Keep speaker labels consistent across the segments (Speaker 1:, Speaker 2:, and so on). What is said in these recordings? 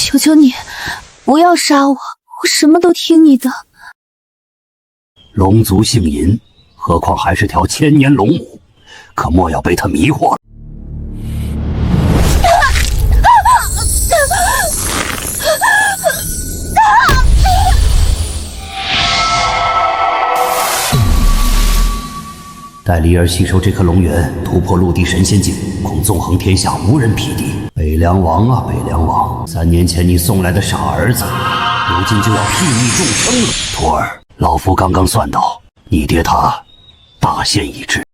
Speaker 1: 求求你，不要杀我，我什麼都聽你的。
Speaker 2: 龍族姓尹，何況還是條千年龍母，可莫要被他迷惑了。待离儿吸收这顆龍元，突破陸地神仙境，恐縱橫天下無人匹敵。北涼王啊，北涼王，3年前你送來的傻兒子，如今就要睥睨眾生了。徒兒，老夫剛剛算到，你爹他大限已至。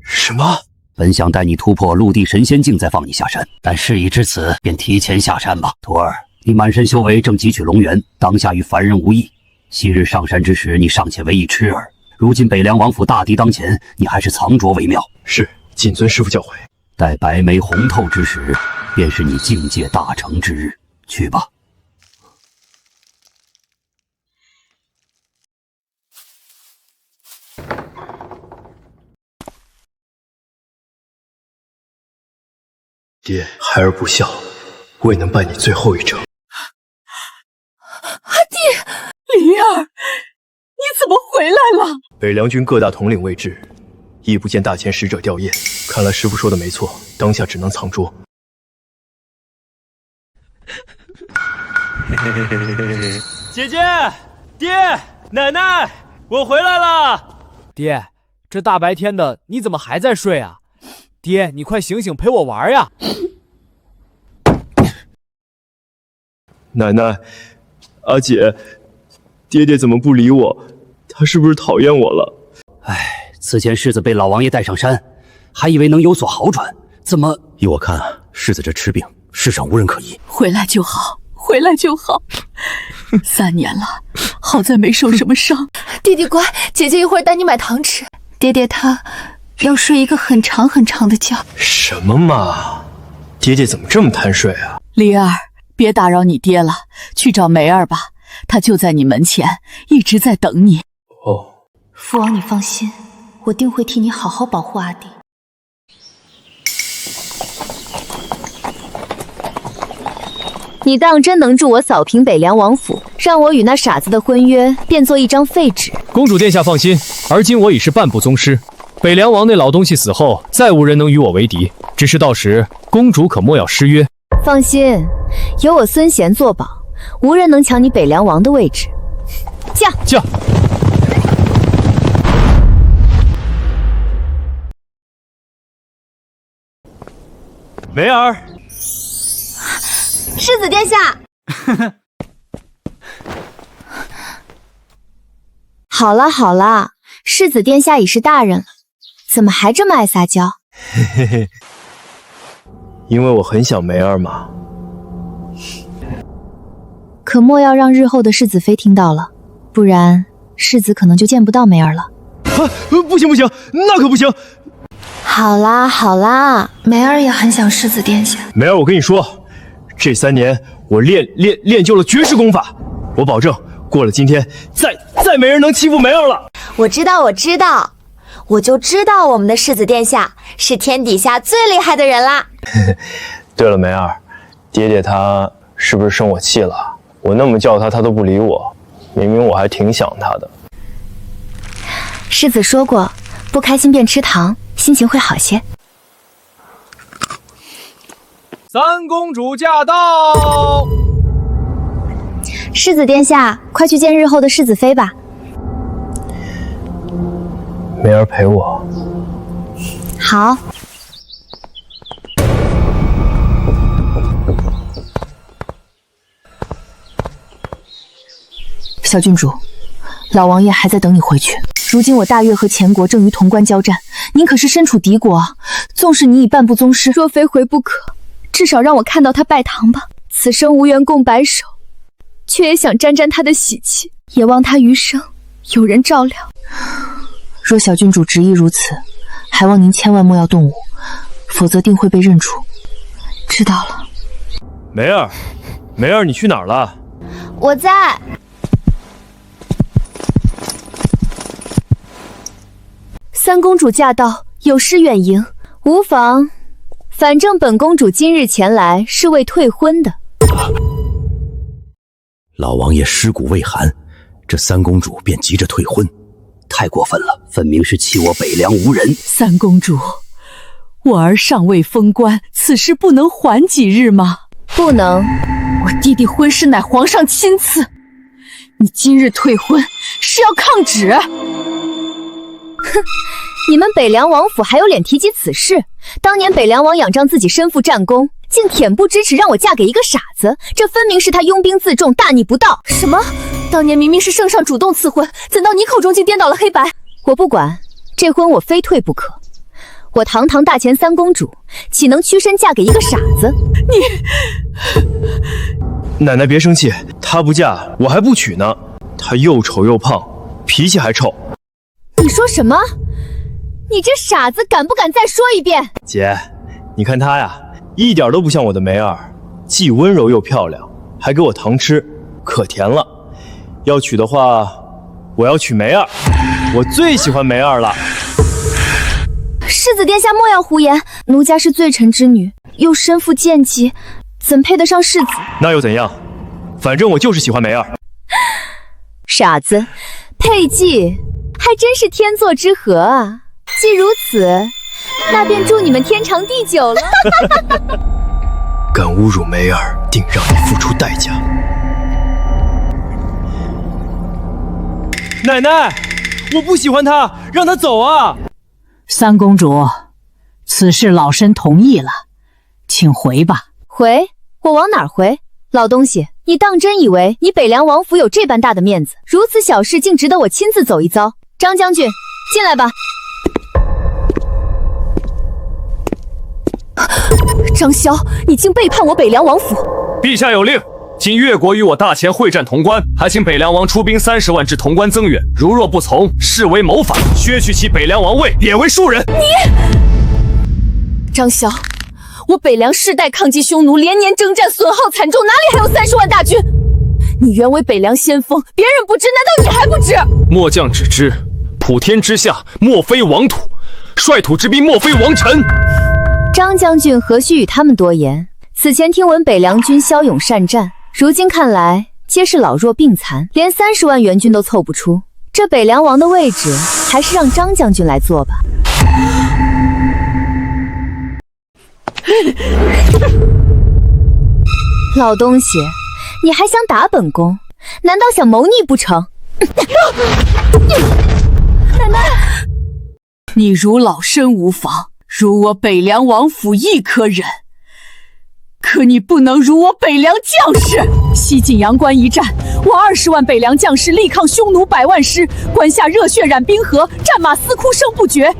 Speaker 3: 什麼？
Speaker 2: 本想帶你突破陸地神仙境再放你下山，但事已至此，便提前下山吧。徒兒，你滿身修為正汲取龍元，當下與凡人無異。昔日上山之時，你尚且為一痴兒。如今北涼王府大敵當前，你還是藏拙為妙。
Speaker 3: 是，谨遵師父教誨。
Speaker 2: 待白眉紅透之時，便是你境界大成之日。去吧。
Speaker 3: 爹，孩儿不孝，未能伴你最後一程。
Speaker 1: 爹，灵兒，你怎麼回來了？
Speaker 3: 北涼軍各大統領未至，亦不見大前使者弔唁。看來師父說的沒錯，當下只能藏拙。
Speaker 4: 姐姐，爹，奶奶，我回來了。
Speaker 5: 爹，這大白天的，你怎麼還在睡啊？爹，你快醒醒，陪我玩呀！
Speaker 3: 奶奶，阿姐，爹爹怎麼不理我？他是不是討厭我了？
Speaker 2: 唉，此前世子被老王爺帶上山，還以為能有所好轉，怎麼……
Speaker 6: 依我看，世子這痴病，世上無人可醫。
Speaker 1: 回來就好，回來就好。3年了，好在沒受什麼傷。弟弟乖，姐姐一會兒帶你買糖吃。爹爹他要睡一個很長很長的覺。
Speaker 3: 什麼嘛，爹爹怎麼這麼貪睡啊？
Speaker 1: 靈兒，別打擾你爹了，去找梅兒吧，他就在你門前，一直在等你。
Speaker 3: 哦，
Speaker 1: 父王你放心，我定會替你好好保護阿弟。
Speaker 7: 你當真能助我掃平北涼王府，讓我與那傻子的婚約變作一張廢紙？
Speaker 5: 公主殿下放心，而今我已是半步宗師，北涼王那老東西死後，再無人能與我為敵。只是到時公主可莫要失約。
Speaker 7: 放心，有我孫賢作保，無人能搶你北涼王的位置。駕！
Speaker 4: 梅兒，
Speaker 7: 世子殿下。好了好了，世子殿下已是大人了，怎麼還這麼愛撒嬌？
Speaker 3: 嘿嘿，因為我很想梅兒嘛。
Speaker 7: 可莫要讓日後的世子妃聽到了，不然世子可能就見不到梅兒了。
Speaker 3: 啊，不行不行，那可不行。
Speaker 7: 好啦好啦，
Speaker 1: 梅兒也很想世子殿下。
Speaker 3: 梅兒，我跟你說，這3年我練就了絕世功法，我保證過了今天，再沒人能欺負梅兒了。
Speaker 7: 我知道，我就知道我們的世子殿下是天底下最厲害的人啦。
Speaker 3: 對了，梅兒，爹爹他是不是生我氣了？我那麼叫他，他都不理我，明明我還挺想他的。
Speaker 7: 世子說過，不開心便吃糖，心情會好些。
Speaker 5: 三公主駕到！
Speaker 7: 世子殿下，快去見日後的世子妃吧。
Speaker 3: 梅兒陪我。
Speaker 7: 好。
Speaker 1: 小郡主，老王爺還在等你回去。如今我大越和前國正於潼關交戰，您可是身處敵國啊！縱使你已半步宗師，若非回不可，至少讓我看到他拜堂吧。此生無緣共白首，卻也想沾沾他的喜氣，也望他餘生有人照料。若小郡主執意如此，還望您千萬莫要動武，否則定會被認出。知道了。
Speaker 3: 梅兒，梅兒，你去哪兒了？
Speaker 7: 我在。三公主駕到，有失遠迎，無妨。反正本公主今日前來是为退婚的。
Speaker 6: 老王爷尸骨未寒，這三公主便急着退婚，
Speaker 2: 太過分了，分明是欺我北凉无人。
Speaker 8: 三公主，我儿尚未封官，此事不能缓几日吗？
Speaker 7: 不能，
Speaker 1: 我弟弟婚事乃皇上亲赐，你今日退婚是要抗旨。
Speaker 7: 哼，你们北凉王府还有脸提及此事？当年北凉王仰仗自己身负战功，竟恬不知耻让我嫁给一个傻子，这分明是他拥兵自重，大逆不道。
Speaker 1: 什么？当年明明是圣上主动赐婚，怎到你口中竟颠倒了黑白？
Speaker 7: 我不管，这婚我非退不可。我堂堂大前三公主，岂能屈身嫁给一个傻子？
Speaker 3: 奶奶别生气，她不嫁我还不娶呢。她又丑又胖，脾气还臭。
Speaker 7: 你说什么？你这傻子敢不敢再说一遍？
Speaker 3: 姐，你看她呀，一点都不像我的梅儿，既温柔又漂亮，还给我糖吃，可甜了。要娶的话，我要娶梅儿，我最喜欢梅儿了。
Speaker 7: 世子殿下莫要胡言，奴家是罪臣之女，又身负贱籍，怎配得上世子？
Speaker 3: 那又怎样？反正我就是喜欢梅儿。
Speaker 7: 傻子，配妓还真是天作之合啊！既如此，那便祝你們天長地久了。
Speaker 3: 敢侮辱梅兒，定讓你付出代價。奶奶，我不喜歡他，讓他走啊！
Speaker 8: 三公主，此事老身同意了，請回吧。
Speaker 7: 回？我往哪兒回？老東西，你當真以為你北涼王府有這般大的面子，如此小事竟值得我親自走一遭？張將軍，進來吧。
Speaker 1: 張蕭，你竟背叛我北涼王府！
Speaker 5: 陛下有令，今越國與我大前會戰潼關，還請北涼王出兵30萬至潼關增援。如若不從，視為謀反，削去其北涼王位，貶為庶人。
Speaker 1: 張蕭，我北涼世代抗擊匈奴，連年征戰，損耗慘重，哪裡還有30萬大軍？你原為北涼先鋒，別人不知，難道你還不知？
Speaker 5: 末將只知，普天之下，莫非王土；率土之濱，莫非王臣。
Speaker 7: 張將軍何須與他們多言？此前聽聞北涼軍驍勇善戰，如今看來皆是老弱病殘，連30萬援軍都湊不出。這北涼王的位置，還是讓張將軍來做吧。老東西，你還想打本宮？難道想謀逆不成？
Speaker 1: 奶奶，
Speaker 8: 你辱老身無妨，辱我北涼王府亦可忍，可你不能辱我北涼將士。西晉陽關一戰，我20萬北涼將士力抗匈奴100萬師，關下熱血染冰河，戰馬嘶哭聲不絕。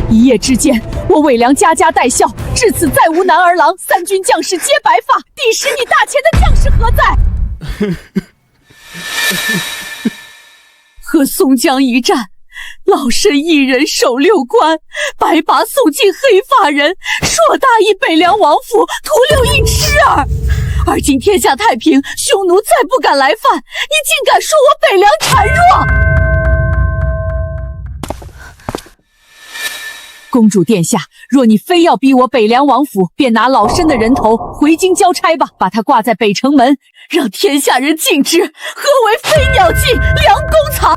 Speaker 8: 一夜之間，我偽良家家帶孝，至此再無男兒郎，三軍將士皆白髮。第時你大前的將士何在？和松江一戰，老身一人守6關，白髮送盡黑髮人，碩大一北涼王府，徒留一痴兒。而今天下太平，匈奴再不敢來犯，你竟敢說我北涼孱弱！公主殿下，若你非要逼我北涼王府，便拿老身的人頭回京交差吧，把它掛在北城門，讓天下人盡知何為飛鳥盡，良弓藏。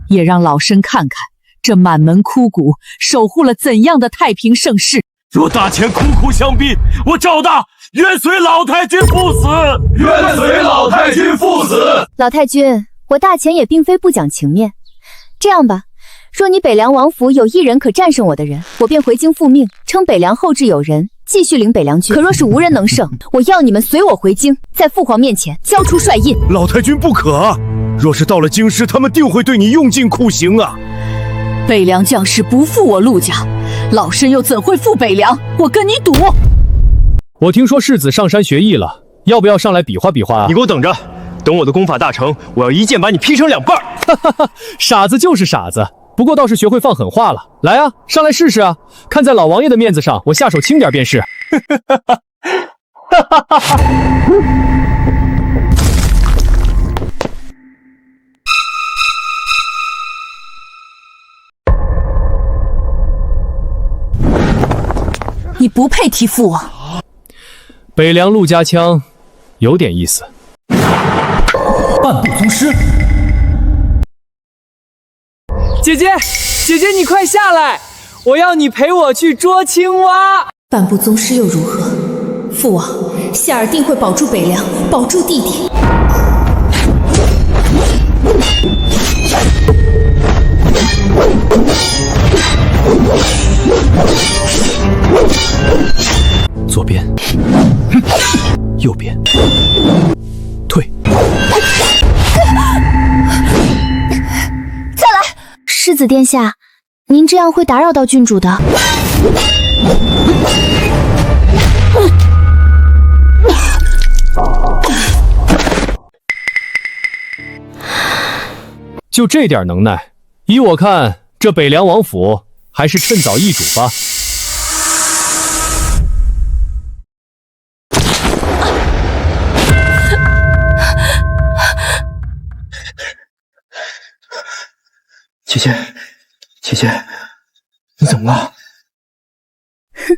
Speaker 8: 也讓老身看看，這滿門枯骨守護了怎樣的太平盛世。
Speaker 4: 若大前苦苦相逼，我趙大願隨老太君赴死，願隨老太君赴死。
Speaker 7: 老太君，我大前也並非不講情面。這樣吧，若你北涼王府有一人可戰勝我的人，我便回京復命，稱北涼後至有人，繼續領北涼軍。可若是無人能勝，我要你們隨我回京，在父皇面前交出帥印。
Speaker 3: 老太君不可啊！若是到了京師，他們定會對你用盡酷刑啊！
Speaker 8: 北涼將士不負我陸家，老身又怎會負北涼？我跟你賭！
Speaker 5: 我聽說世子上山學藝了，要不要上來比劃比劃啊？
Speaker 3: 你給我等着，等我的功法大成，我要一劍把你劈成2半！
Speaker 5: 哈哈哈，傻子就是傻子，不過倒是學會放狠話了。來啊，上來試試啊！看在老王爺的面子上，我下手輕點便是。哈哈哈哈！
Speaker 8: 你不配提父王。
Speaker 5: 北凉陆家枪，有点意思。
Speaker 9: 半步宗师。
Speaker 10: 姐姐，姐姐，你快下来！我要你陪我去捉青蛙。
Speaker 11: 半步宗师又如何？父王，夏尔定会保住北凉，保住弟弟。
Speaker 6: 左边，右边，退。
Speaker 7: 再来，世子殿下，您这样会打扰到郡主的。
Speaker 5: 就这点能耐，依我看，这北凉王府还是趁早易主吧。
Speaker 3: 姐姐，姐姐，你怎么了？
Speaker 7: 哼，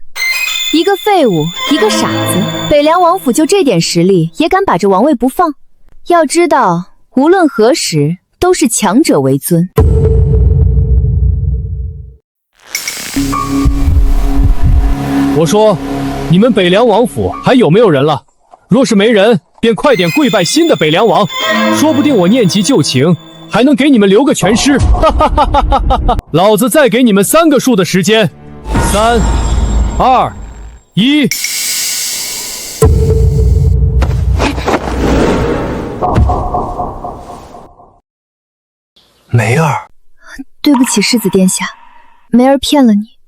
Speaker 7: 一个废物，一个傻子，北凉王府就这点實力，也敢把這王位不放？要知道，無論何時，都是強者為尊。
Speaker 5: 我說，你們北涼王府還有沒有人了？若是沒人，便快點跪拜新的北涼王，說不定我念及舊情，還能給你們留個全屍。哈哈哈哈哈哈！老子再給你們3個數的時間，3、2、1。
Speaker 3: 梅兒，
Speaker 7: 對不起，世子殿下，梅兒騙了你。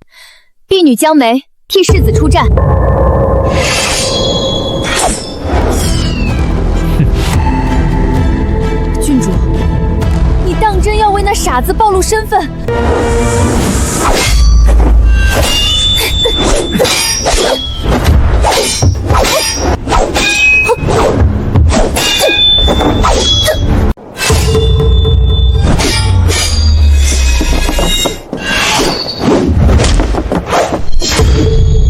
Speaker 7: 婢女江梅替世子出戰。郡主，你當真要為那傻子暴露身份？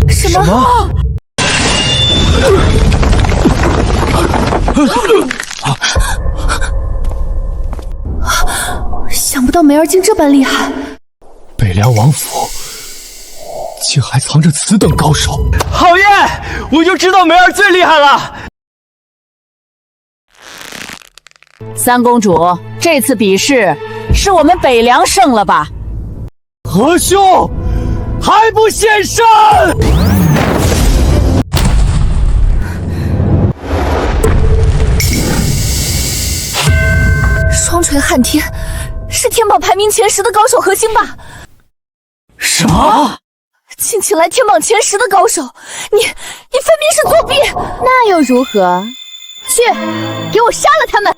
Speaker 7: 什麼？想不到梅兒竟這般厲害。
Speaker 5: 北涼王府竟還藏着此等高手。
Speaker 3: 好耶！我就知道梅兒最厲害了。
Speaker 8: 三公主，這次比試是我們北涼勝了吧？
Speaker 3: 何兄，還不現身？
Speaker 1: 雙錘撼天，是天榜排名前10的高手核心吧？
Speaker 3: 什麼？
Speaker 1: 竟請來天榜前10的高手，你分明是作弊！
Speaker 7: 那又如何？去，給我殺了他們！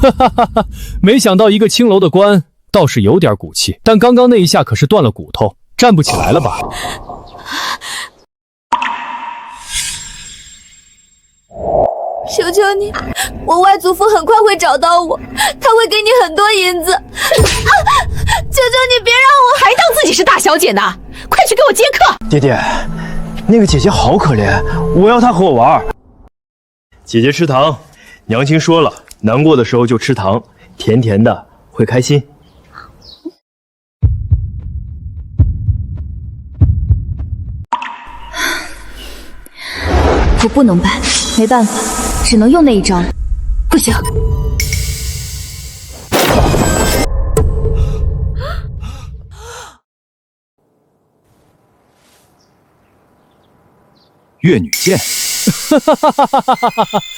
Speaker 5: 哈哈哈哈！沒想到一個青樓的官倒是有點骨氣，但剛剛那一下可是斷了骨頭，站不起來了吧？
Speaker 1: 求求你，我外祖父很快會找到我，他會給你很多銀子。求求你別讓我
Speaker 8: 還當自己是大小姐呢！快去給我接客！
Speaker 3: 爹爹，那個姐姐好可憐，我要她和我玩。姐姐吃糖，娘親說了，難過的時候就吃糖，甜甜的會開心。
Speaker 7: 我不能辦，沒辦法，只能用那一招了。不行。
Speaker 6: 越女劍，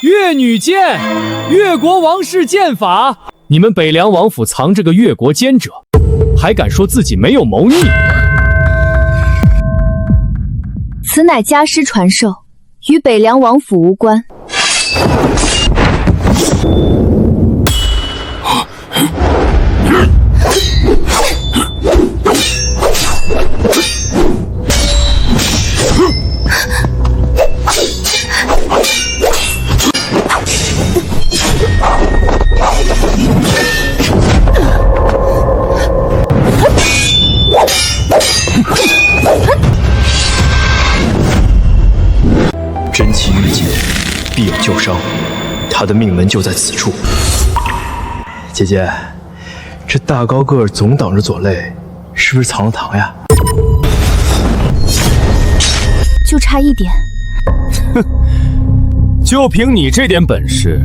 Speaker 5: 越女劍，越國王室劍法。你們北涼王府藏着個越國奸者，還敢說自己沒有謀逆？
Speaker 7: 此乃家師傳授，與北涼王府無關。
Speaker 3: 救傷，他的命門就在此處。姐姐，這大高個兒總擋着左肋，是不是藏了糖呀？
Speaker 7: 就差一點。
Speaker 5: 哼，就憑你這點本事，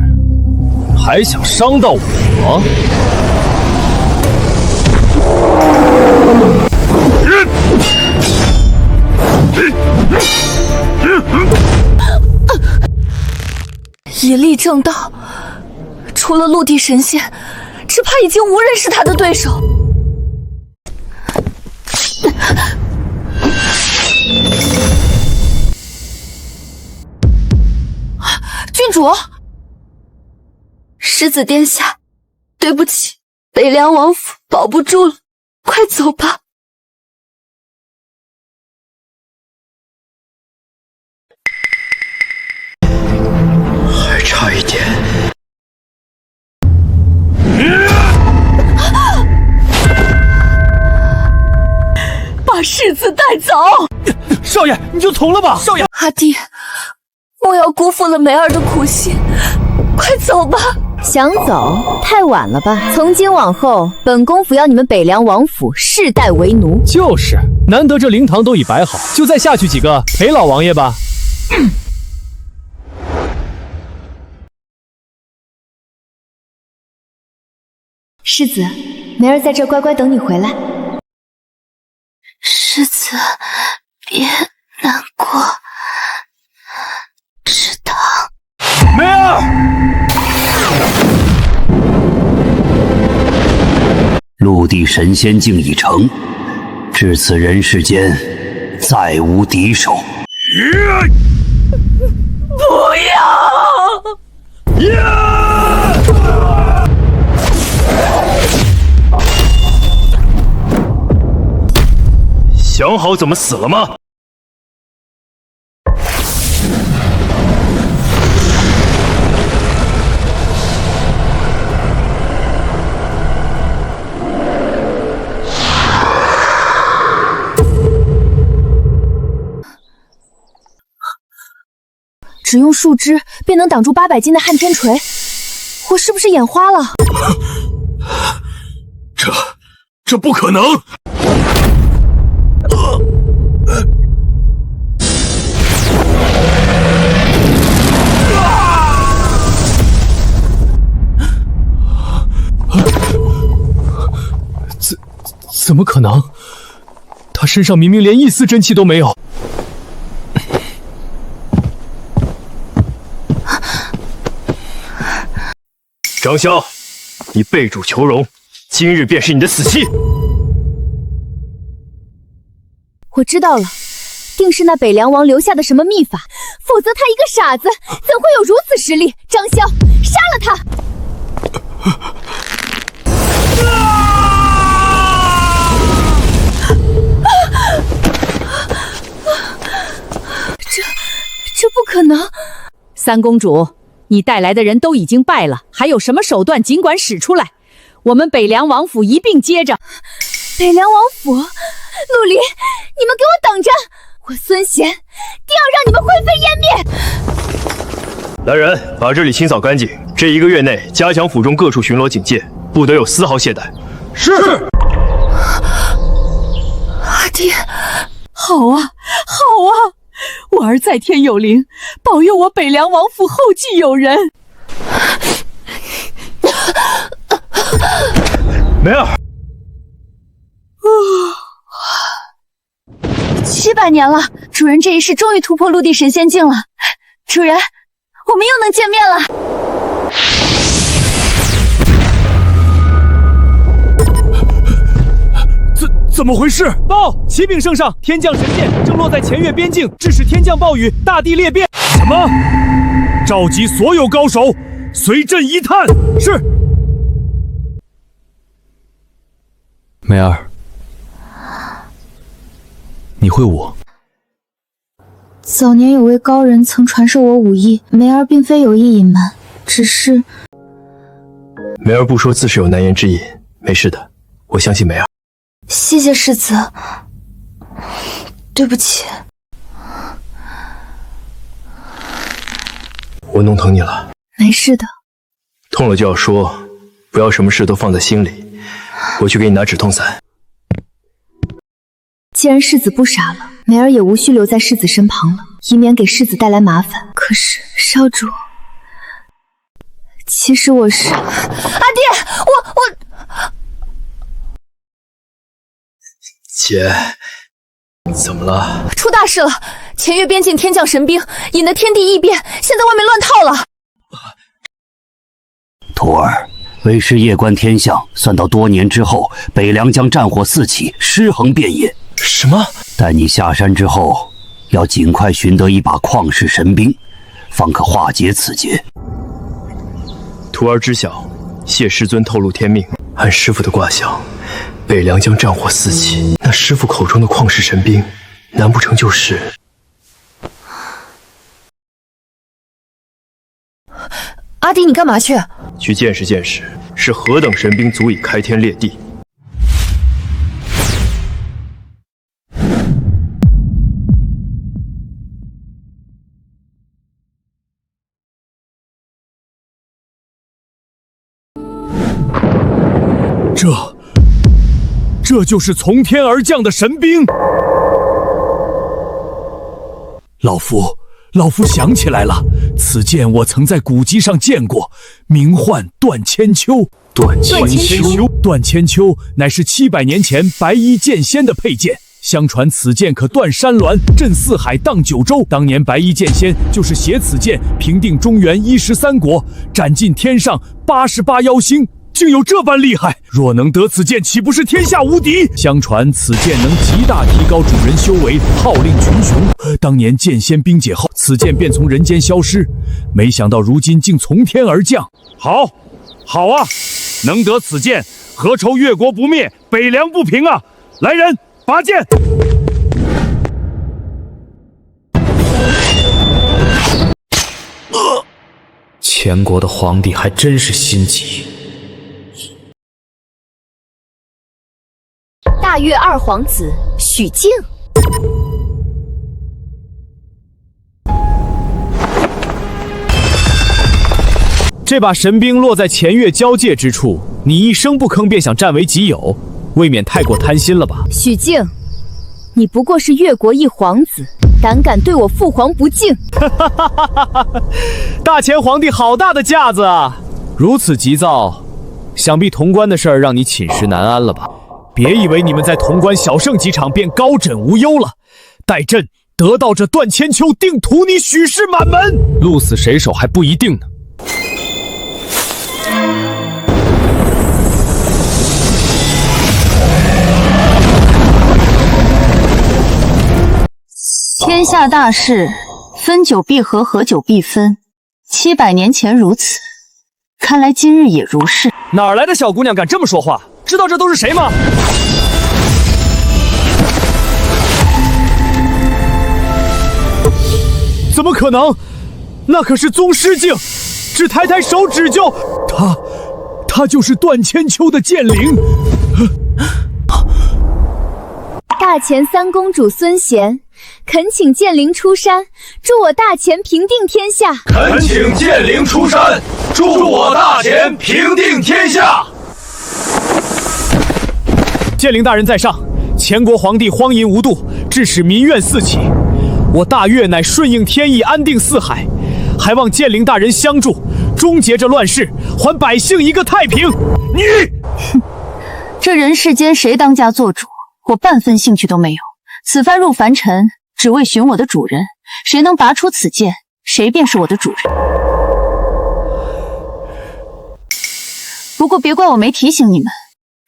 Speaker 5: 還想傷到我？
Speaker 1: 野力正道，除了陆地神仙，只怕已经无人是他的对手。郡主，世子殿下，对不起，北凉王府保不住了，快走吧。
Speaker 3: 还差一点。
Speaker 8: 把世子带走！
Speaker 5: 少爷，你就从了吧。少爷，
Speaker 1: 阿弟，莫要辜负了梅儿的苦心，快走吧。
Speaker 7: 想走？太晚了吧！从今往后，本公府要你们北凉王府世代为奴。
Speaker 5: 就是，难得这灵堂都已摆好，就再下去几个陪老王爺吧。
Speaker 7: 世子，梅兒在這乖乖等你回來。
Speaker 1: 世子，別難過，知道。
Speaker 3: 梅兒，
Speaker 2: 陆地神仙境已成，至此人世間再無敵手。
Speaker 8: 不要！
Speaker 3: 想好怎麼死了嗎？
Speaker 1: 只用树枝便能擋住800斤的撼天錘，我是不是眼花了？
Speaker 4: 這不可能！
Speaker 5: 怎麼可能？他身上明明連一絲真氣都沒有。
Speaker 3: 張霄，你背主求榮，今日便是你的死期。
Speaker 7: 我知道了，定是那北涼王留下的什麼秘法，否則他一個傻子怎會有如此實力？張霄，殺了他！
Speaker 1: 這不可能！
Speaker 8: 三公主，你帶來的人都已經敗了，還有什麼手段盡管使出來，我們北涼王府一併接着。
Speaker 1: 北涼王府，陸離，你們給我等着！我孫賢定要讓你們灰飛煙滅！
Speaker 3: 來人，把這裡清掃乾淨。這1個月內，加強府中各處巡邏警戒，不得有絲毫懈怠。
Speaker 4: 是。
Speaker 1: 阿弟，
Speaker 8: 好啊，好啊！我兒在天有靈，保佑我北涼王府後繼有人。
Speaker 3: 梅兒
Speaker 1: ，700年了，主人這一世終於突破陸地神仙境了。主人，我們又能見面了。
Speaker 5: 怎麼回事？報！啟稟聖上，天降神箭正落在前越邊境，致使天降暴雨，大地裂變。
Speaker 4: 什麼？召集所有高手，隨朕一探。是。
Speaker 6: 梅兒，你會武？
Speaker 1: 早年有位高人曾傳授我武藝，梅兒並非有意隱瞞，只是……
Speaker 3: 梅兒不說自是有難言之隱，沒事的，我相信梅兒。
Speaker 1: 謝謝世子，對不起。
Speaker 3: 我弄疼你了。
Speaker 1: 没事的。
Speaker 3: 痛了就要说，不要什么事都放在心里。我去给你拿止痛散。
Speaker 1: 既然世子不傻了，梅儿也无需留在世子身旁了，以免给世子带来麻烦。可是少主，其实我是……阿爹，我……
Speaker 3: 姐，怎么了？
Speaker 1: 出大事了！前月边境天降神兵，引得天地异变，现在外面乱套了。
Speaker 2: 徒儿，为师夜观天象，算到多年之后，北凉将戰火四起，尸橫遍野。
Speaker 3: 什麼？
Speaker 2: 待你下山之後，要盡快尋得一把曠世神兵，方可化解此劫。
Speaker 3: 徒兒知曉，謝師尊透露天命。按師父的卦象，北涼將戰火四起。那師父口中的曠世神兵，難不成就是……
Speaker 1: 阿弟，你幹嘛去？
Speaker 3: 去見識見識，是何等神兵足以開天裂地。
Speaker 5: 这就是從天而降的神兵。老夫想起來了，此劍我曾在古籍上見過，名喚斷千秋。斷千秋乃是700年前白衣劍仙的佩劍。相傳此劍可斷山巒，震四海，蕩九州。當年白衣劍仙就是攜此劍平定中原13國，斬盡天上88妖星。竟有這般厲害！若能得此劍，豈不是天下無敵？相傳此劍能極大提高主人修為，號令群雄。當年劍仙冰解後，此劍便從人間消失，沒想到如今竟從天而降。好啊！能得此劍，何愁越國不滅，北涼不平啊！來人，拔劍！
Speaker 9: 前國的皇帝還真是心急。
Speaker 7: 大越二皇子許靖，
Speaker 5: 這把神兵落在前越交界之處，你一聲不吭便想佔為己有，未免太過貪心了吧？
Speaker 7: 許靖，你不過是越國一皇子，膽對我父皇不敬。
Speaker 5: 大前皇帝好大的架子啊！如此急躁，想必潼關的事兒讓你寢食難安了吧？別以為你們在潼關小勝幾場便高枕無憂了，待朕得到這斷千秋，定屠你許氏滿門，鹿死誰手還不一定呢。
Speaker 1: 天下大事，分久必合，合久必分。700年前如此，看來今日也如是。
Speaker 5: 哪來的小姑娘敢這麼說話？知道這都是誰嗎？怎麼可能？那可是宗師境，只抬抬手指就……他就是斷千秋的劍靈。
Speaker 7: 大前三公主孫賢，懇請劍靈出山，助我大前平定天下。
Speaker 4: 懇請劍靈出山，助我大前平定天下。
Speaker 5: 劍靈大人在上，前國皇帝荒淫無度，致使民怨四起。我大越乃順應天意，安定四海，還望劍靈大人相助，終結這亂世，還百姓一個太平。
Speaker 1: 你，這人世間誰當家做主，我半分興趣都沒有。此番入凡塵，只為尋我的主人，誰能拔出此劍，誰便是我的主人。不過別怪我沒提醒你們，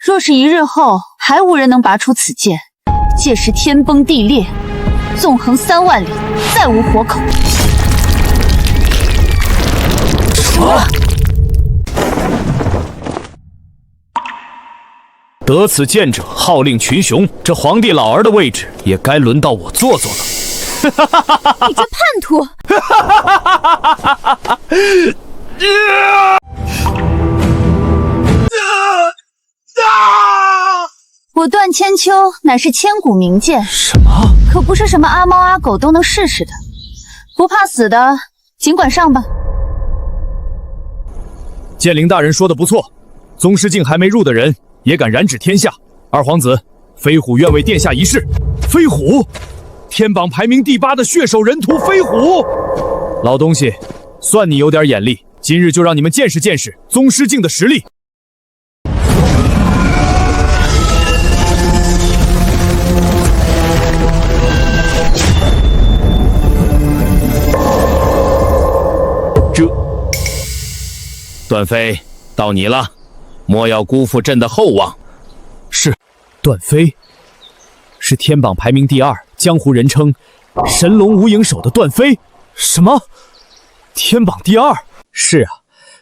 Speaker 1: 若是一日後還無人能拔出此劍，屆時天崩地裂，縱橫3萬里，再無活口。
Speaker 5: 得此劍者，號令群雄，這皇帝老兒的位置也該輪到我坐坐了。
Speaker 7: 你這叛徒！
Speaker 1: 我斷千秋乃是千古名劍，
Speaker 5: 什麼？
Speaker 1: 可不是什麼阿貓阿狗都能試試的。不怕死的，儘管上吧。
Speaker 5: 剑灵大人說的不錯，宗師境還沒入的人也敢染指天下。二皇子，飛虎願為殿下一試。飛虎，天榜排名第8的血手人屠飞虎，老東西，算你有點眼力，今日就讓你們見識見識宗師境的實力。
Speaker 6: 段飞，到你了，莫要辜负朕的厚望。
Speaker 5: 是，段飞，是天榜排名第2，江湖人称神龙无影手的段飞。什么？天榜第2？是啊，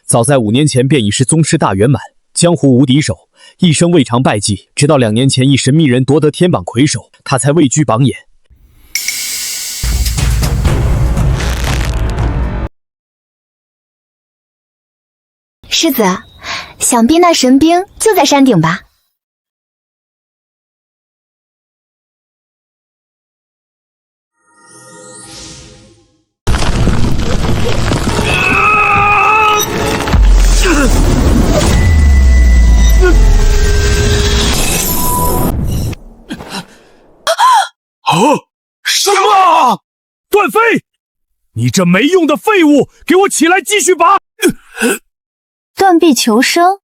Speaker 5: 早在5年前便已是宗师大圆满，江湖无敌手，一生未尝敗绩，直到2年前一神秘人夺得天榜魁首，他才位居榜眼。
Speaker 7: 世子，想必那神兵就在山顶吧？
Speaker 4: 什么？
Speaker 5: 段飞，你这没用的废物，给我起来继续拔！
Speaker 1: 断臂求生，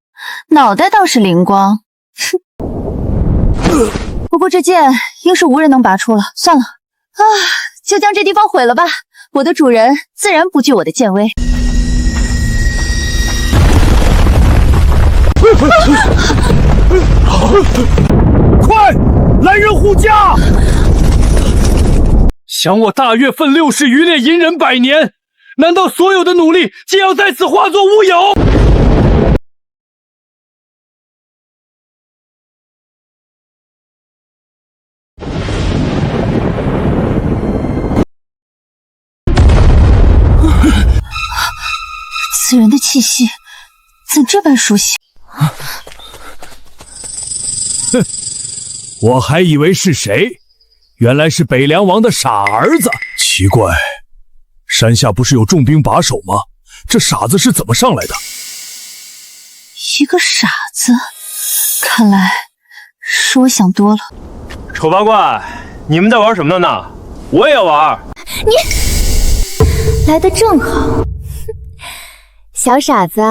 Speaker 1: 脑袋倒是灵光，哼。不过这剑应是无人能拔出了，算了啊，就将这地方毁了吧。我的主人自然不惧我的剑威。
Speaker 5: 快，来人护驾！想我大岳奋6世余烈隐忍100年，难道所有的努力竟要在此化作乌有？
Speaker 1: 此人的气息怎这般熟悉？
Speaker 5: 哼，我还以为是誰，原来是北凉王的傻兒子。
Speaker 4: 奇怪，山下不是有重兵把守嗎？這傻子是怎麼上來的？
Speaker 1: 一個傻子，看來是我想多了。
Speaker 3: 醜八怪，你們在玩什麼呢？我也要玩。
Speaker 7: 你來得正好。小傻子，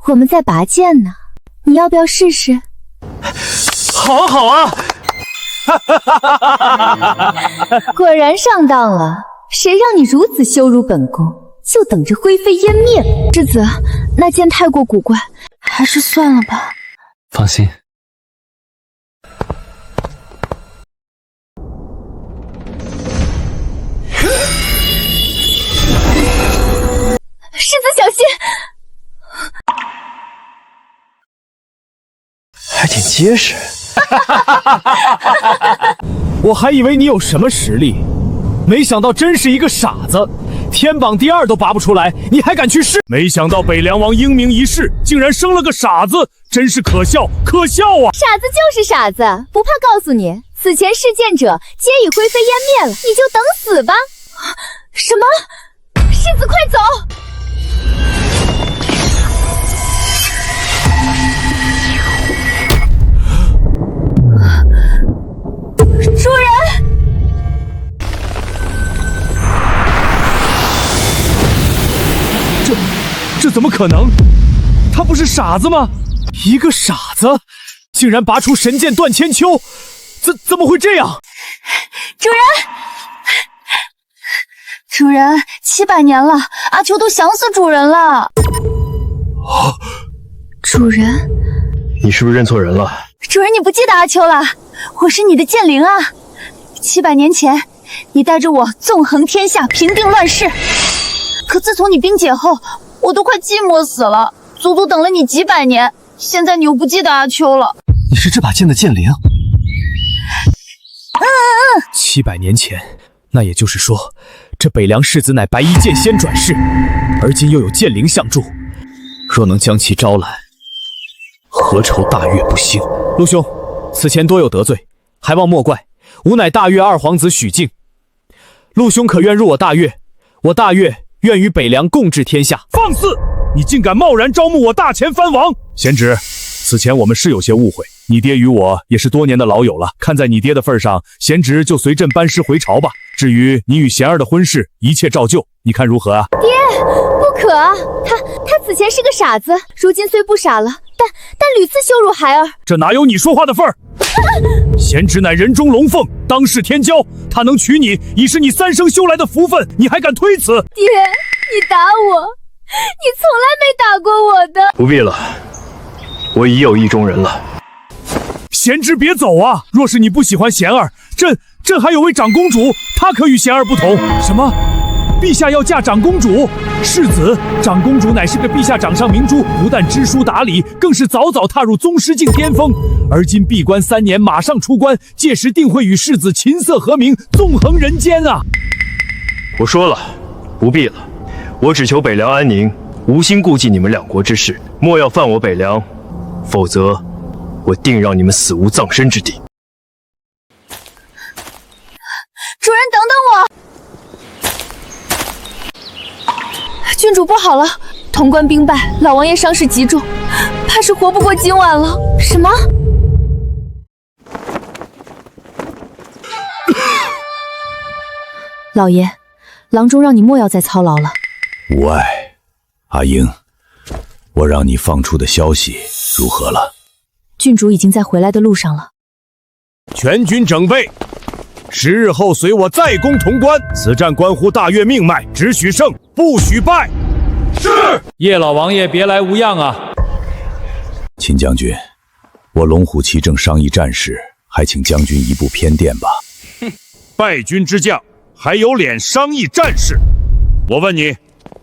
Speaker 7: 我們在拔劍呢，你要不要試試？
Speaker 3: 好啊好啊！
Speaker 7: 果然上當了，誰讓你如此羞辱本宮，就等着灰飛煙滅了。世子，那劍太過古怪，還是算了吧。
Speaker 9: 放心。
Speaker 7: 世子小心！
Speaker 3: 还挺结實。
Speaker 5: 我還以為你有什麼實力，沒想到真是一個傻子，天榜第2都拔不出來，你還敢去試？沒想到北涼王英明一世，竟然生了個傻子，真是可笑，可笑啊！
Speaker 7: 傻子就是傻子，不怕告訴你，此前弑劍者皆已灰飛煙滅了，你就等死吧！什麼？世子快走！主人，
Speaker 5: 這怎麼可能？他不是傻子嗎？一個傻子竟然拔出神劍斷千秋，怎麼會這樣？
Speaker 1: 主人，主人，700年了，阿秋都想死主人了。主人，
Speaker 3: 你是不是認錯人了？
Speaker 1: 主人，你不記得阿秋了？我是你的劍靈啊！700年前，你帶着我縱橫天下，平定亂世。可自從你冰解後，我都快寂寞死了，足足等了你幾百年。現在你又不記得阿秋了。
Speaker 6: 你是這把劍的劍靈
Speaker 5: ？700年前，那也就是說，這北涼世子乃白衣劍仙轉世，而今又有劍靈相助，若能將其招來，何愁大岳不幸？陸兄，此前多有得罪，還望莫怪。吾乃大岳二皇子許靖，陸兄可願入我大岳？我大岳願與北涼共治天下。放肆！
Speaker 4: 你竟敢貿然招募我大前藩王！贤侄，此前我们是有些误会，你爹与我也是多年的老友了。看在你爹的份上，贤侄就随朕班师回朝吧。至于你与贤儿的婚事，一切照旧，你看如何啊？
Speaker 7: 爹，不可啊！他此前是个傻子，如今虽不傻了，但屡次羞辱孩儿。
Speaker 4: 这哪有你说话的份儿？贤侄乃人中龙凤，当世天骄，他能娶你，已是你三生修来的福分，你还敢推辞？
Speaker 7: 爹，你打我，你从来没打过我的。
Speaker 3: 不必了，我已有意中人了。
Speaker 4: 贤侄别走啊！若是你不喜欢贤儿，朕还有位长公主，她可与贤儿不同。什么？陛下要嫁长公主？世子，长公主乃是个陛下掌上明珠，不但知书达理，更是早早踏入宗师境巅峰。而今闭关3年，馬上出關，屆時定會與世子琴瑟和鳴，縱橫人間啊！
Speaker 3: 我說了，不必了，我只求北涼安寧，無心顧忌你們兩國之事，莫要犯我北涼，否則我定讓你們死無葬身之地。
Speaker 1: 主人，等等我！郡主不好了，潼關兵敗，老王爺傷勢極重，怕是活不過今晚了。什麼？
Speaker 7: 老爺，郎中讓你莫要再操勞了。
Speaker 12: 無礙，阿英，我讓你放出的消息如何了？
Speaker 7: 郡主已經在回來的路上了。
Speaker 4: 全軍整備，10日後隨我再攻潼關。此戰關乎大越命脈，只許勝，不許敗。是。
Speaker 5: 葉老王爺別來無恙啊！
Speaker 12: 秦將軍，我龍虎旗正商議戰事，還請將軍一步偏殿吧。
Speaker 4: 哼，敗軍之將還有臉商議戰事？我問你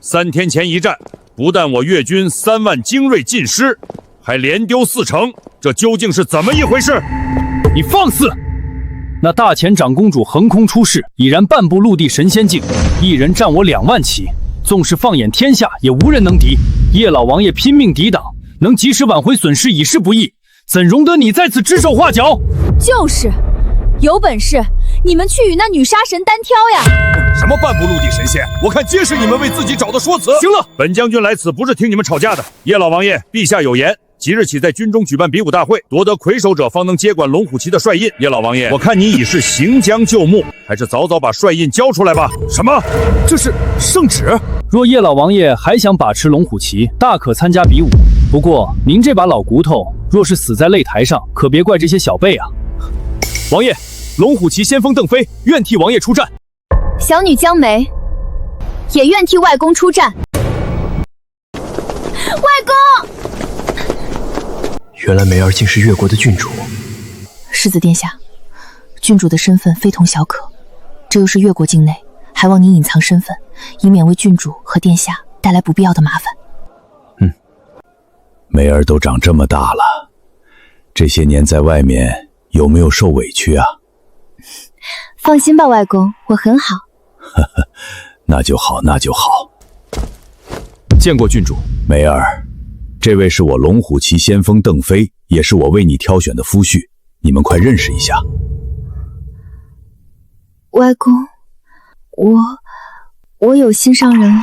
Speaker 4: ，3天前一戰，不但我越軍3萬精銳盡失，還連丟4城，這究竟是怎麼一回事？
Speaker 5: 你放肆！那大前長公主橫空出世，已然半步陸地神仙境，一人戰我2萬騎，縱是放眼天下，也無人能敵。葉老王爺拼命抵擋，能及時挽回損失已是不易，怎容得你在此指手畫腳？
Speaker 7: 就是，有本事你們去與那女殺神單挑呀！
Speaker 4: 什麼半步陸地神仙？我看皆是你們為自己找的說辭。行了，本將軍來此不是聽你們吵架的。葉老王爺，陛下有言。即日起在軍中舉辦比武大會，奪得魁首者方能接管龍虎旗的帥印。葉老王爺，我看你已是行將就木，還是早早把帥印交出來吧。什麼？這是聖旨？
Speaker 5: 若葉老王爺還想把持龍虎旗，大可參加比武。不過您這把老骨頭，若是死在擂台上，可別怪這些小輩啊。
Speaker 3: 王爺，龍虎旗先鋒鄧飛願替王爺出戰。
Speaker 7: 小女江梅也願替外公出戰。外公！
Speaker 3: 原來梅兒竟是越國的郡主。
Speaker 1: 世子殿下，郡主的身份非同小可，這又是越國境內，還望您隱藏身份，以免為郡主和殿下帶來不必要的麻煩。
Speaker 12: 梅兒都長這麼大了，這些年在外面有沒有受委屈啊？
Speaker 7: 放心吧，外公，我很好。
Speaker 12: 呵呵，那就好，那就好。
Speaker 3: 見過郡主。
Speaker 12: 梅兒，這位是我龍虎旗先鋒鄧飛，也是我為你挑選的夫婿，你們快認識一下。
Speaker 1: 外公，我有心上人了。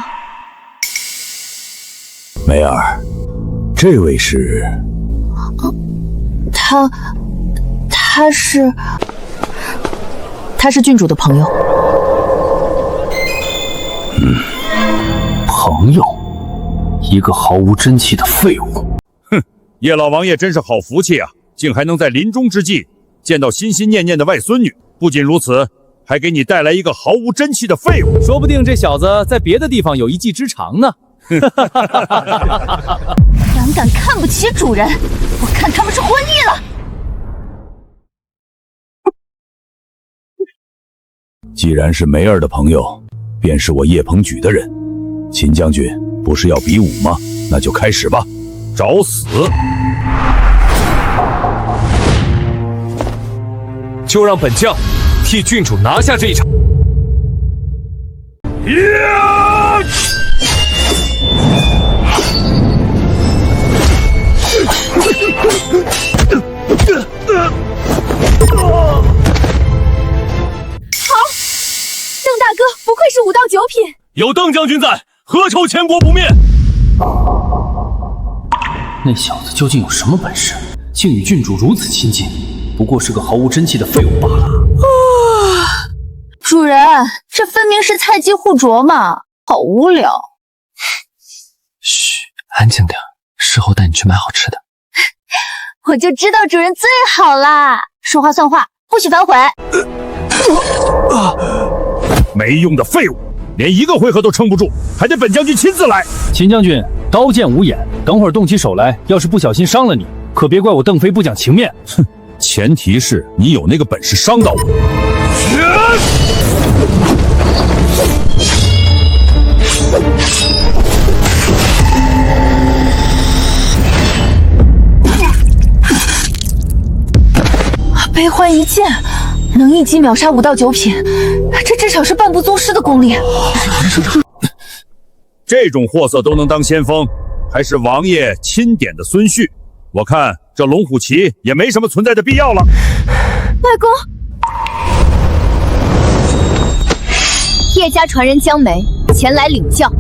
Speaker 12: 梅兒，這位是？
Speaker 1: 他是郡主的朋友。
Speaker 5: 朋友？一個毫無真氣的廢物。
Speaker 4: 哼，葉老王爺真是好福氣啊，竟還能在臨終之際見到心心念念的外孫女。不僅如此，還給你帶來一個毫無真氣的廢物。
Speaker 5: 說不定這小子在別的地方有一技之長呢。
Speaker 7: 膽敢看不起主人，我看他們是昏意了。
Speaker 12: 既然是梅兒的朋友，便是我葉鵬舉的人。秦將軍不是要比武嗎？那就開始吧。
Speaker 4: 找死！
Speaker 5: 就讓本將替郡主拿下這一場。
Speaker 1: 邓大哥不愧是武道9品，
Speaker 3: 有鄧將軍在，何愁前國不滅？
Speaker 5: 那小子究竟有什麼本事，竟與郡主如此親近？不過是個毫無真氣的廢物罷了。
Speaker 1: 主人，這分明是菜雞互啄嘛，好無聊。
Speaker 9: 噓，安靜點，事後帶你去買好吃的。
Speaker 7: 我就知道主人最好啦，說話算話，不許反悔。
Speaker 4: 没用的废物，连一个回合都撑不住，还得本将軍親自來。
Speaker 5: 秦將軍，刀劍無眼，等會兒動起手來，要是不小心傷了你，可別怪我鄧飛不講情面。
Speaker 12: 哼，前提是你有那個本事傷到我。
Speaker 1: 悲歡一劍，能一擊秒殺5到9品，這至少是半步宗師的功力。
Speaker 12: 這種貨色都能當先鋒，還是王爺欽點的孫旭？我看這龍虎旗也沒什麼存在的必要了。
Speaker 7: 外公，葉家傳人江梅前來領教。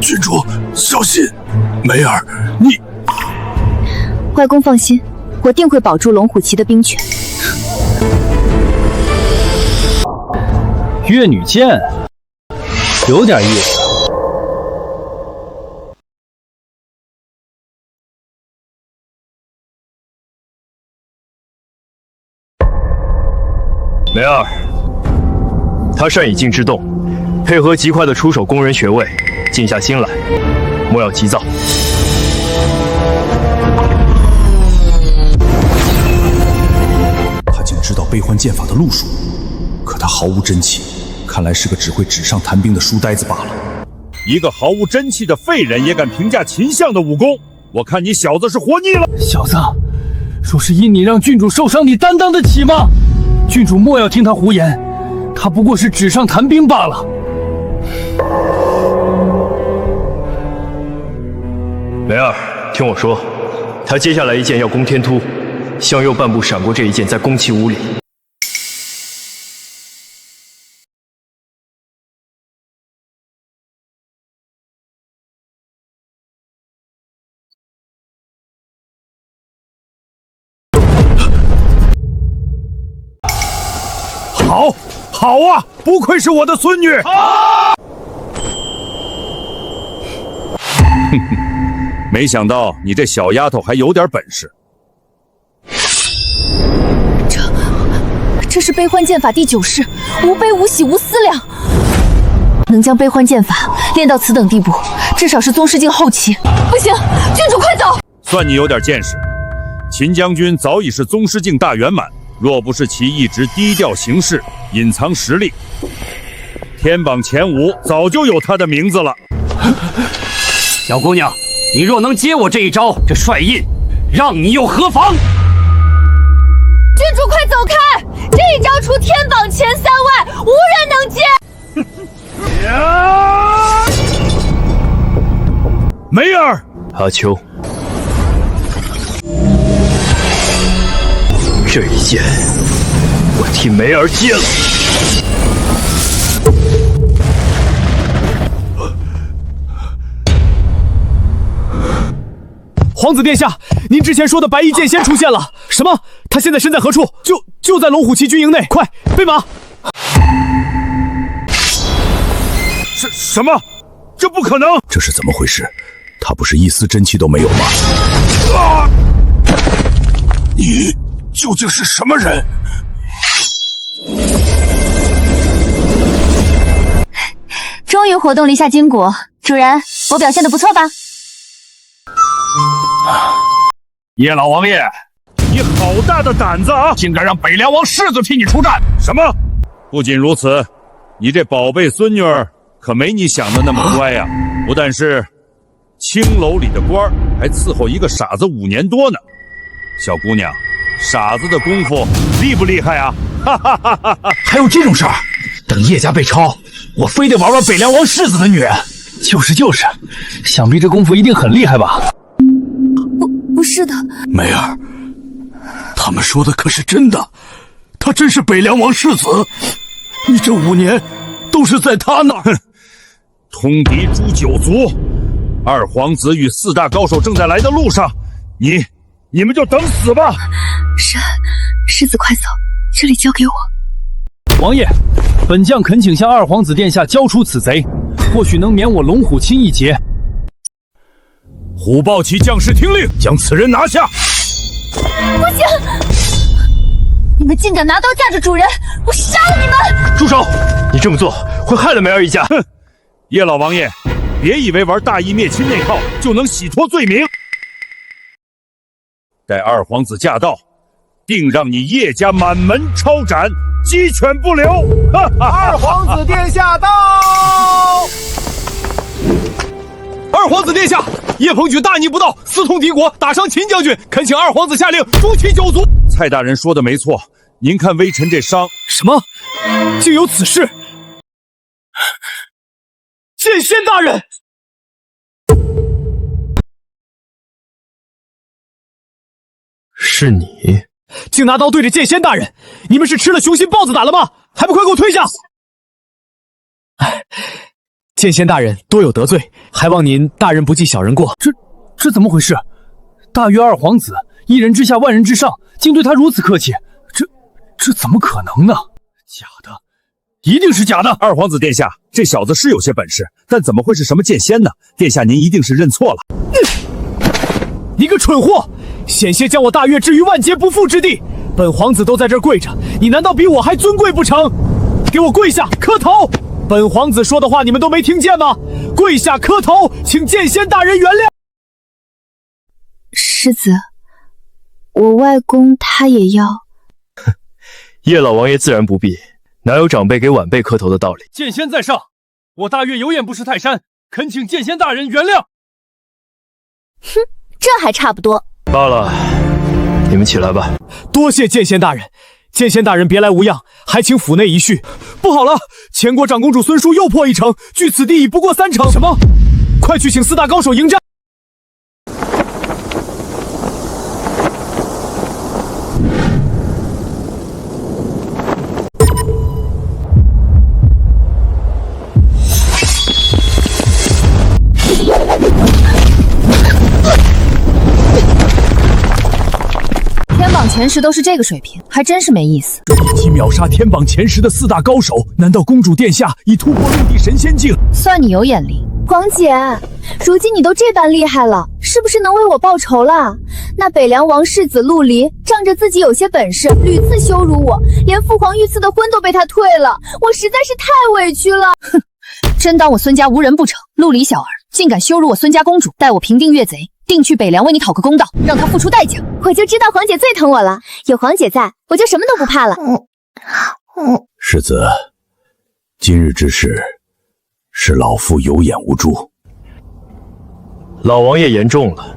Speaker 12: 郡主，小心！梅兒，你……
Speaker 7: 外公放心，我定會保住龍虎旗的兵權。
Speaker 5: 越女劍，有點意思。
Speaker 3: 梅兒，他善以靜制動，配合極快的出手攻人穴位，靜下心來，莫要急躁。
Speaker 12: 他竟知道悲歡劍法的路數，可他毫無真氣，看來是個只會紙上談兵的書呆子罷了。一個毫無真氣的廢人也敢評價秦相的武功，我看你小子是活膩了。
Speaker 5: 小子，若是因你讓郡主受傷，你擔當得起嗎？郡主莫要聽他胡言，他不過是紙上談兵罷了。
Speaker 3: 梅兒，聽我說，他接下來一劍要攻天突，向右半步閃過這一劍，再攻其5里。
Speaker 4: 好，好啊！不愧是我的孫女。
Speaker 12: 哼哼，沒想到你這小丫頭還有點本事。
Speaker 1: 這是悲歡劍法第9式，無悲無喜無思量。能將悲歡劍法練到此等地步，至少是宗師境後期。不行，郡主快走！
Speaker 12: 算你有點見識，秦將軍早已是宗師境大圓滿。若不是其一直低調行事，隱藏實力，天榜前5早就有他的名字了。
Speaker 2: 小姑娘，你若能接我這一招，這帥印讓你又何妨？
Speaker 7: 郡主快走開！這一招除天榜前3外，無人能接。
Speaker 4: 梅兒，
Speaker 3: 阿秋。這一劍，我替梅兒接了。
Speaker 4: 皇子殿下，您之前說的白衣劍仙出現了。什麼？他現在身在何處？就在龍虎旗軍營內。快，備馬！什麼？這不可能！
Speaker 12: 這是怎麼回事？他不是一絲真氣都沒有嗎？你究竟是什麼人？
Speaker 7: 終於活動了一下筋骨，主人，我表現得不錯吧？
Speaker 4: 葉老王爺，你好大的膽子啊！竟敢讓北涼王世子替你出戰！什麼？
Speaker 12: 不僅如此，你這寶貝孫女兒可沒你想的那麼乖呀！不但是青樓裡的官，還伺候一個傻子5年多呢。小姑娘，傻子的功夫厲不厲害啊？哈哈哈哈！
Speaker 9: 還有這種事兒？等葉家被抄，我非得玩玩北涼王世子的女人。就是，想必這功夫一定很厲害吧？
Speaker 1: 不是的，
Speaker 12: 梅兒，他們說的可是真的？他真是北涼王世子？你這5年都是在他那兒？哼，通敌诛九族。二皇子与4大高手正在来的路上，你们就等死吧！
Speaker 11: 世子快走，这里交给我。
Speaker 5: 王爷，本将恳请向二皇子殿下交出此贼，或许能免我龙虎卿一劫。
Speaker 12: 虎豹骑将士听令，将此人拿下！
Speaker 7: 不行！你们竟敢拿刀架着主人，我杀了你们！
Speaker 3: 住手！你这么做会害了梅儿一家。
Speaker 12: 哼！叶老王爷，別以為玩大義滅親那套就能洗脫罪名。待二皇子駕到，定讓你葉家滿門抄斬，雞犬不留！
Speaker 9: 二皇子殿下到！
Speaker 5: 二皇子殿下，叶鹏举大逆不道，私通敌国，打傷秦將軍，懇請二皇子下令誅其九族。
Speaker 12: 蔡大人說的沒錯，您看微臣這傷。
Speaker 5: 什麼？竟有此事！劍仙大人！是你，竟拿刀对着剑仙大人！你们是吃了雄心豹子胆了吗？還不快給我退下！劍仙大人多有得罪，還望您大人不計小人過。
Speaker 4: 這怎麼回事？大越二皇子一人之下萬人之上，竟對他如此客氣，這怎麼可能呢？假的，一定是假的！
Speaker 12: 二皇子殿下，這小子是有些本事，但怎麼會是什麼劍仙呢？殿下您一定是認錯了。
Speaker 5: 你個蠢貨，險些將我大越置於萬劫不復之地！本皇子都在這兒跪着，你難道比我還尊貴不成？給我跪下磕頭！本皇子說的話你們都沒聽見嗎？跪下磕頭，請劍仙大人原諒。
Speaker 1: 世子，我外公他也要。
Speaker 3: 葉老王爺自然不必，哪有長輩給晚輩磕頭的道理？
Speaker 5: 劍仙在上，我大越有眼不識泰山，懇請劍仙大人原諒。
Speaker 7: 哼，這還差不多。
Speaker 3: 罷了，你們起來吧。
Speaker 5: 多謝劍仙大人。劍仙大人別來無恙，還請府內一敘。不好了，前國長公主孫淑又破1城，距此地已不過3城。什麼？快去請4大高手迎戰！
Speaker 1: 前10都是這個水平，還真是沒意思。
Speaker 4: 一秒殺天榜前10的4大高手，難道公主殿下已突破陸地神仙境？
Speaker 1: 算你有眼力，
Speaker 7: 皇姐。如今你都這般厲害了，是不是能為我報仇了？那北涼王世子陸離仗着自己有些本事，屢次羞辱我，連父皇御賜的婚都被他退了，我實在是太委屈了。
Speaker 1: 哼，真當我孫家無人不成？陸離小兒竟敢羞辱我孫家公主，待我平定越賊，定去北涼為你討個公道，讓他付出代價。
Speaker 7: 我就知道皇姐最疼我了，有皇姐在，我就什麼都不怕了。
Speaker 12: 世子，今日之事，是老夫有眼無珠。
Speaker 3: 老王爺言重了。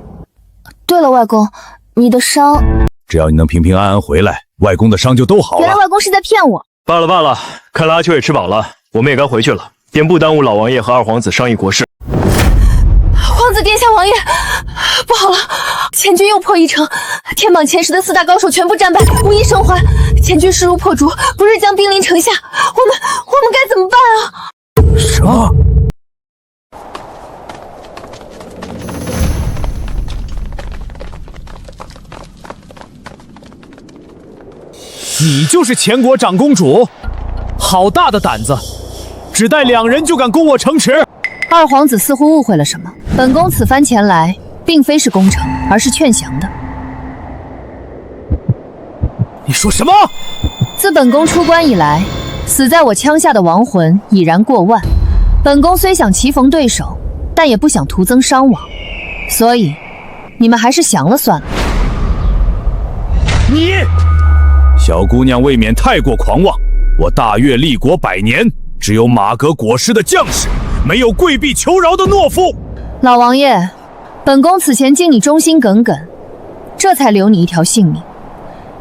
Speaker 1: 對了，外公，你的傷……
Speaker 12: 只要你能平平安安回來，外公的傷就都好了。
Speaker 7: 原來外公是在騙我。
Speaker 3: 罷了罷了，看來阿秋也吃飽了，我們也該回去了，便不耽誤老王爺和二皇子商議國事。
Speaker 1: 皇子殿下，王爺，不好了，前軍又破1城，天榜前10的4大高手全部戰敗，無一生還。前軍勢如破竹，不日將兵臨城下，我們該怎麼辦啊？
Speaker 4: 什麼？
Speaker 5: 你就是前國長公主？好大的膽子，只帶2人就敢攻我城池！
Speaker 1: 二皇子似乎誤會了什麼，本宮此番前來，並非是攻城，而是勸降的。
Speaker 5: 你說什麼？
Speaker 1: 自本宮出關以來，死在我槍下的亡魂已然過萬。本宮雖想棋逢對手，但也不想徒增傷亡，所以你們還是降了算了。
Speaker 12: 你，小姑娘未免太過狂妄。我大越立國100年，只有馬革裹屍的將士，沒有跪壁求饒的懦夫。
Speaker 1: 老王爺，本宮此前敬你忠心耿耿，這才留你一條性命。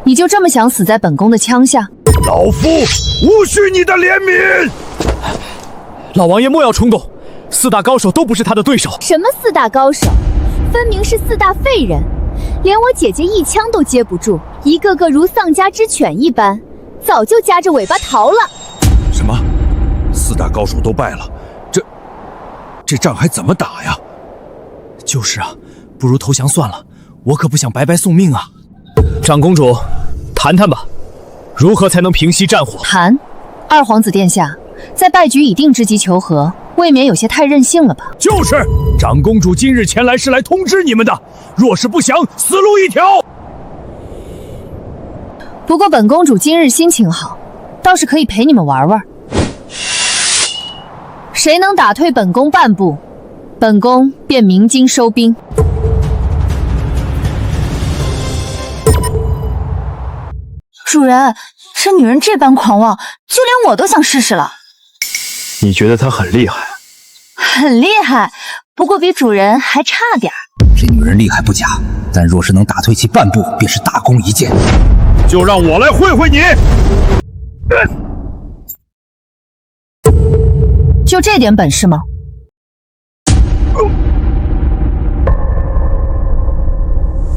Speaker 1: 你就這麼想死在本宮的槍下？
Speaker 12: 老夫無需你的憐憫。
Speaker 5: 老王爺莫要衝動，4大高手都不是他的對手。
Speaker 7: 什麼4大高手？分明是4大廢人，連我姐姐一槍都接不住，一個個如喪家之犬一般，早就夾着尾巴逃了。
Speaker 12: 什麼？4大高手都敗了？
Speaker 4: 這仗還怎么打呀？
Speaker 9: 就是啊，不如投降算了，我可不想白白送命啊！
Speaker 5: 长公主，谈谈吧，如何才能平息战火？
Speaker 1: 谈，二皇子殿下，在败局已定之际求和，未免有些太任性了吧？
Speaker 4: 就是，长公主今日前来是来通知你们的，若是不降，死路一条。
Speaker 1: 不过本公主今日心情好，倒是可以陪你们玩玩。谁能打退本宫半步，本宫便鸣金收兵。
Speaker 7: 主人，这女人这般狂妄，就连我都想试试了。
Speaker 3: 你觉得她很厉害？
Speaker 7: 很厉害，不过比主人还差点儿。
Speaker 9: 这女人厉害不假，但若是能打退其半步，便是大功一件。
Speaker 12: 就让我来会会你。
Speaker 1: 就这点本事吗？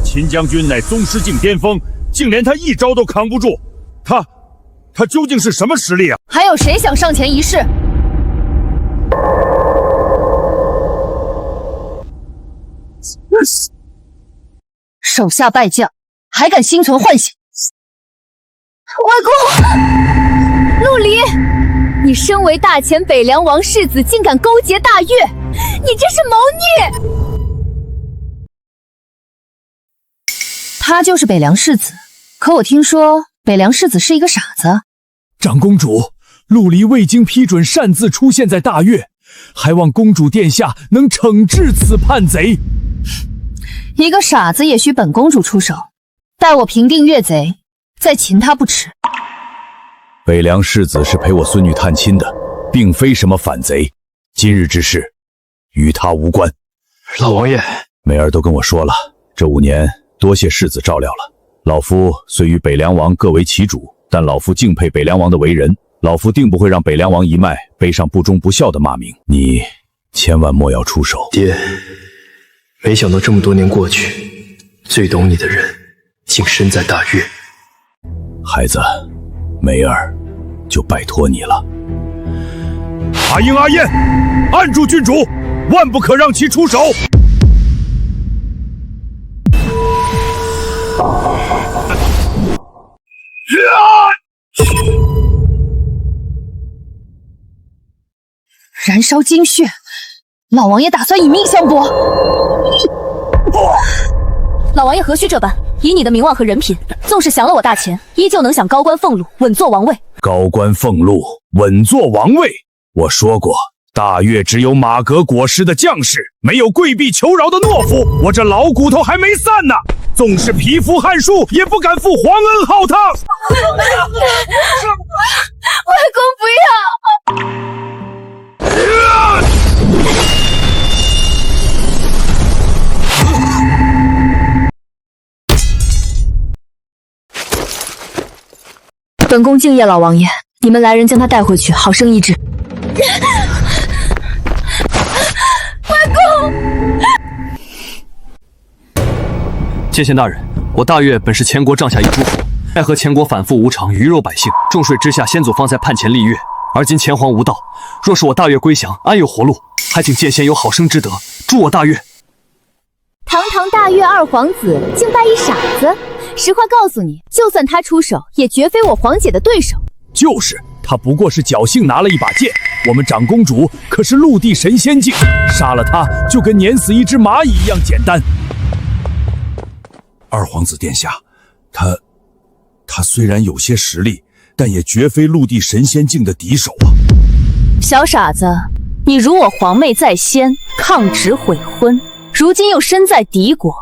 Speaker 12: 秦将军乃宗师境巅峰，竟连他一招都扛不住，他究竟是什么實力啊？
Speaker 1: 還有誰想上前一試？手下敗將，還敢心存幻想？
Speaker 7: 外公，陆離，你身為大前北涼王世子，竟敢勾結大越，你這是謀逆！
Speaker 1: 他就是北涼世子，可我聽說北涼世子是一個傻子。
Speaker 4: 長公主，陸離未經批准擅自出現在大越，還望公主殿下能懲治此叛賊。
Speaker 1: 一個傻子也許本公主出手，待我平定越賊，再擒他不遲。
Speaker 12: 北涼世子是陪我孫女探親的，並非什麼反賊。今日之事，與他無關。
Speaker 3: 老王爺，
Speaker 12: 梅兒都跟我說了，這5年多謝世子照料了。老夫雖與北涼王各為其主，但老夫敬佩北涼王的為人，老夫定不會讓北涼王一脈背上不忠不孝的罵名。你千萬莫要出手。
Speaker 3: 爹，沒想到這麼多年過去，最懂你的人竟身在大越。
Speaker 12: 孩子，梅兒就拜託你了。
Speaker 4: 阿英、阿燕，按住郡主，萬不可讓其出手。
Speaker 1: 燃燒精血，老王爺打算以命相搏。
Speaker 7: 老王爺何須這般？以你的名望和人品，縱使降了我大前，依舊能享高官俸祿，穩坐王位。
Speaker 12: 高官俸祿，穩坐王位。我說過，大越只有馬革裹屍的將士，沒有跪臂求饒的懦夫。我這老骨頭還沒散呢，縱是蚍蜉撼樹，也不敢赴皇恩浩蕩。
Speaker 7: 外公不要！
Speaker 1: 本宮敬業老王爺，你們來人將他帶回去，好生醫治。
Speaker 7: 外公，
Speaker 5: 接見大人，我大越本是前國帳下一諸侯，奈何前國反覆無常，魚肉百姓，眾稅之下，先祖方才叛前立越。而今前皇無道，若是我大越歸降，安有活路？還請見先有好生之德，助我大越。
Speaker 7: 堂堂大越二皇子，竟拜一傻子。實話告訴你，就算他出手，也絕非我皇姐的對手。
Speaker 4: 就是，他不過是僥倖拿了一把劍，我們長公主可是陸地神仙境，殺了他就跟碾死一隻螞蟻一樣簡單。二皇子殿下，他雖然有些實力，但也絕非陸地神仙境的敵手啊。
Speaker 7: 小傻子，你辱我皇妹在先，抗旨悔婚，如今又身在敵國，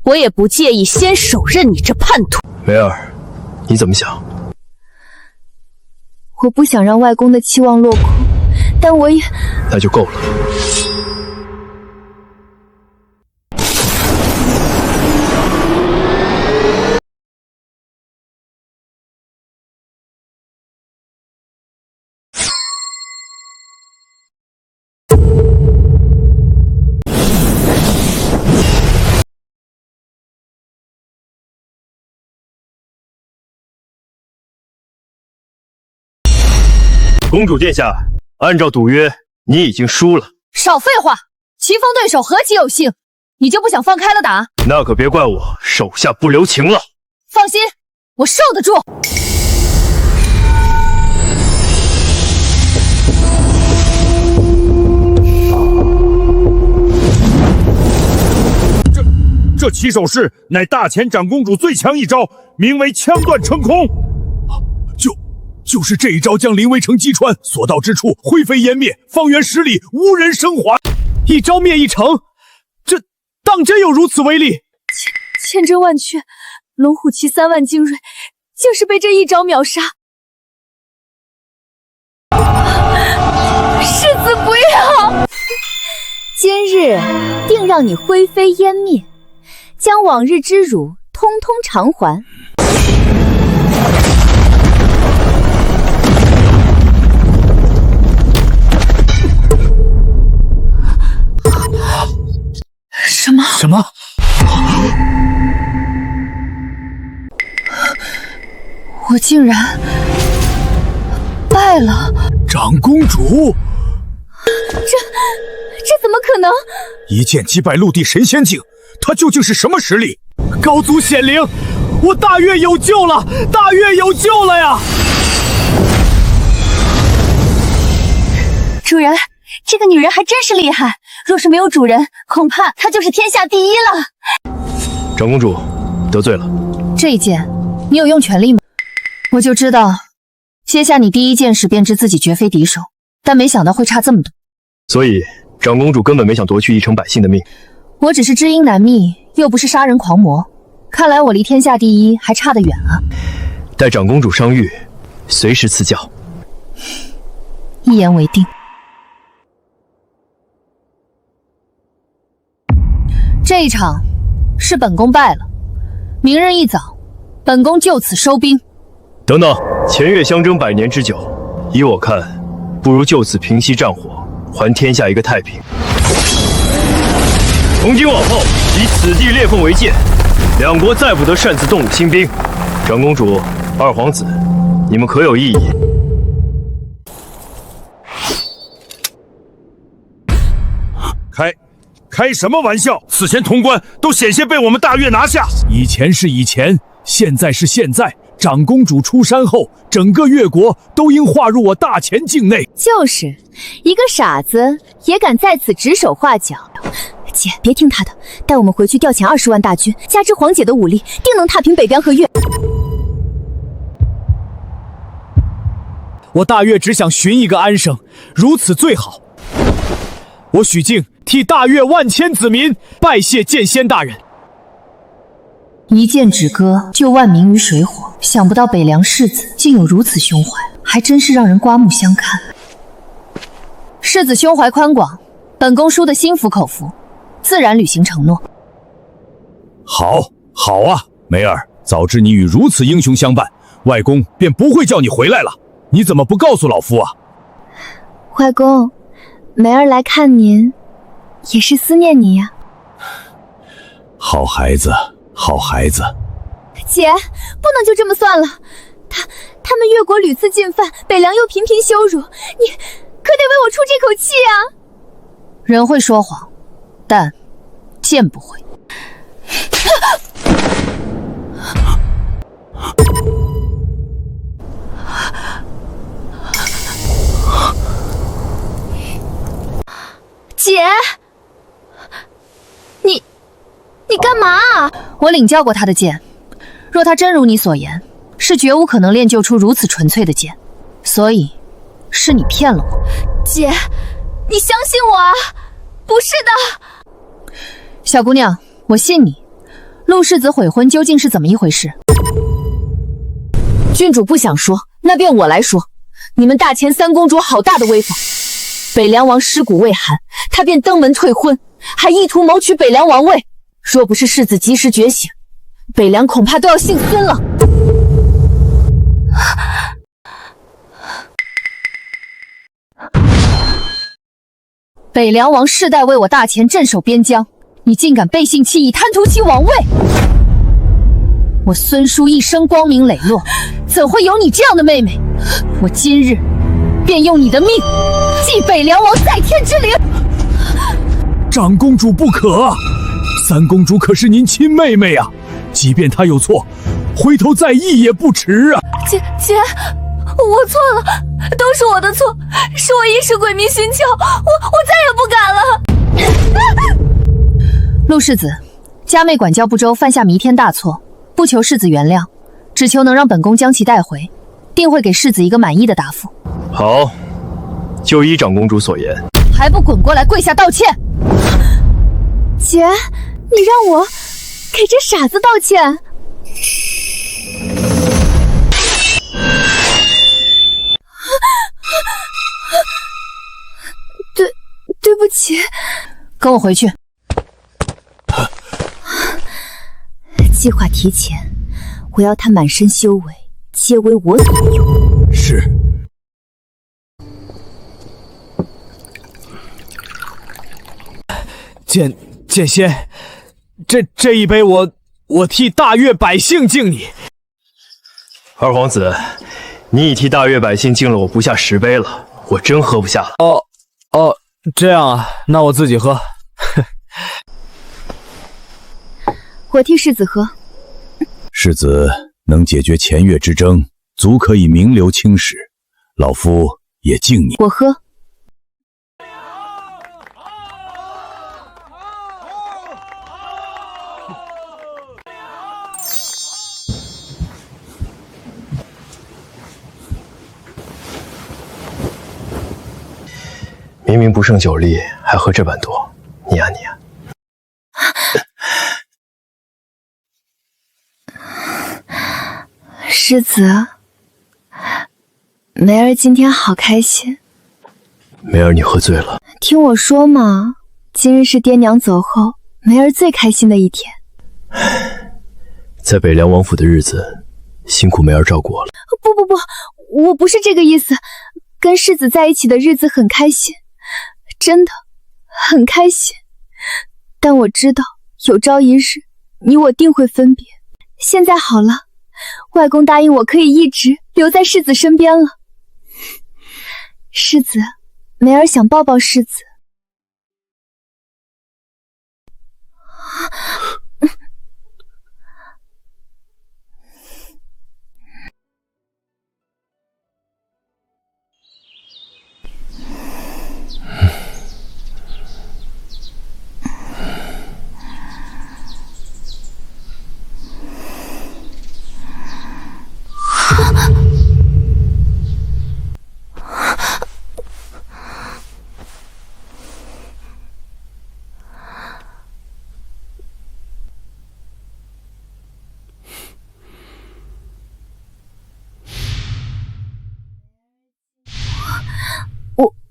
Speaker 7: 我也不介意先手刃你這叛徒。
Speaker 3: 梅兒，你怎麼想？
Speaker 1: 我不想讓外公的期望落空，但我也……
Speaker 3: 那就夠了。公主殿下，按照賭約，你已經輸了。
Speaker 1: 少廢話，棋逢對手何其有幸，你就不想放開了打？
Speaker 3: 那可別怪我手下不留情了。
Speaker 1: 放心，我受得住。
Speaker 12: 这起手式乃大前长公主最强一招，名為槍斷成空。
Speaker 4: 就是這一招，將臨危城擊穿，所到之處灰飛煙滅，方圓10里無人生還。
Speaker 5: 一招滅一城，這當真有如此威力？
Speaker 1: 千真萬確，龍虎旗3萬精銳，就是被這一招秒殺。
Speaker 7: 世子不要！今日定讓你灰飛煙滅，將往日之辱通通償還。
Speaker 4: 什么？
Speaker 1: 我竟然败了！
Speaker 4: 长公主，
Speaker 7: 这怎么可能？
Speaker 4: 一剑擊敗陸地神仙境，她究竟是什麼實力？
Speaker 5: 高祖顯靈，我大越有救了！大越有救了呀！
Speaker 7: 主人，這個女人還真是厲害，若是沒有主人，恐怕她就是天下第一了。
Speaker 3: 長公主，得罪了。
Speaker 1: 這一劍，你有用全力嗎？我就知道，接下你第一劍時便知自己絕非敵手，但沒想到會差這麼多。
Speaker 3: 所以，長公主根本沒想奪去一城百姓的命。
Speaker 1: 我只是知音難覓，又不是殺人狂魔。看來我離天下第一還差得遠啊！
Speaker 3: 待長公主傷癒，隨時賜教。
Speaker 1: 一言為定。這一場是本宮敗了，明日一早，本宮就此收兵。
Speaker 3: 等等，前越相爭100年之久，依我看，不如就此平息戰火，還天下一個太平。從今往後，以此地裂縫為界，兩國再不得擅自動武興兵。長公主、二皇子，你們可有異議？
Speaker 12: 開什麼玩笑！此前潼關都險些被我們大越拿下。
Speaker 4: 以前是以前，現在是現在。長公主出山後，整個越國都應劃入我大前境內。
Speaker 7: 就是一個傻子也敢在此指手畫腳。姐，別聽他的，帶我們回去調遣20萬大軍，加之皇姐的武力，定能踏平北邊和越。
Speaker 5: 我大越只想尋一個安生，如此最好。我許靖替大越萬千子民拜謝劍仙大人。
Speaker 1: 一劍止戈，救萬民於水火。想不到北涼世子竟有如此胸懷，還真是讓人刮目相看。世子胸懷寬廣，本宮輸得心服口服，自然履行承諾。
Speaker 4: 好啊，梅兒，早知你與如此英雄相伴，外公便不會叫你回來了。你怎麼不告訴老夫啊？
Speaker 7: 外公，梅兒來看您，也是思念你呀。
Speaker 4: 好孩子，好孩子。
Speaker 7: 姐，不能就這麼算了。他們越國屢次進犯，北涼又頻頻羞辱，你可得為我出這口氣啊！
Speaker 1: 人會說謊，但劍不會。
Speaker 7: 姐，你幹嘛啊？
Speaker 1: 我領教過他的劍，若他真如你所言，是絕無可能練就出如此純粹的劍，所以是你騙了我。
Speaker 7: 姐，你相信我啊！不是的。
Speaker 1: 小姑娘，我信你。陸世子悔婚究竟是怎麼一回事？郡主不想說，那便我來說。你們大前三公主好大的威風！北涼王屍骨未寒，他便登門退婚，還意圖謀取北涼王位。若不是世子及時覺醒，北涼恐怕都要姓孫了。北涼王世代為我大前鎮守邊疆，你竟敢背信棄義，貪圖其王位！我孫叔一生光明磊落，怎會有你這樣的妹妹？我今日便用你的命祭北涼王在天之靈！
Speaker 4: 長公主不可啊！三公主可是您亲妹妹啊，即便她有錯，回头再议也不遲啊！
Speaker 11: 姐，我错了，都是我的错，是我一时鬼迷心窍，我再也不敢了。
Speaker 1: 陆世子，家妹管教不周，犯下弥天大錯，不求世子原谅，只求能让本宫将其带回，定会給世子一個滿意的答覆。
Speaker 3: 好，就依長公主所言。
Speaker 1: 還不滾過來跪下道歉！
Speaker 7: 姐，你讓我給這傻子道歉？对不起，
Speaker 1: 跟我回去。
Speaker 7: 計劃提前，我要他滿身修為，皆為我所用。
Speaker 4: 是。劍仙，這一杯我替大越百姓敬你。
Speaker 3: 二皇子，你已替大越百姓敬了我不下10杯了，我真喝不下了。
Speaker 9: 哦，这樣啊，那我自己喝。
Speaker 7: 我替世子喝。
Speaker 13: 世子能解決前越之爭，足可以名留青史。老夫也敬你。
Speaker 7: 我喝。
Speaker 3: 明明不胜酒力，还喝这般多，你呀！
Speaker 7: 世子，梅兒今天好開心。
Speaker 3: 梅兒，你喝醉了。
Speaker 7: 聽我說嘛，今日是爹娘走後，梅兒最開心的一天。
Speaker 3: 在北涼王府的日子，辛苦梅兒照顧我了。
Speaker 7: 不，我不是這個意思。跟世子在一起的日子很開心，真的很開心。但我知道，有朝一日，你我定會分別。現在好了。外公答應我可以一直留在世子身邊了。世子，梅兒想抱抱世子。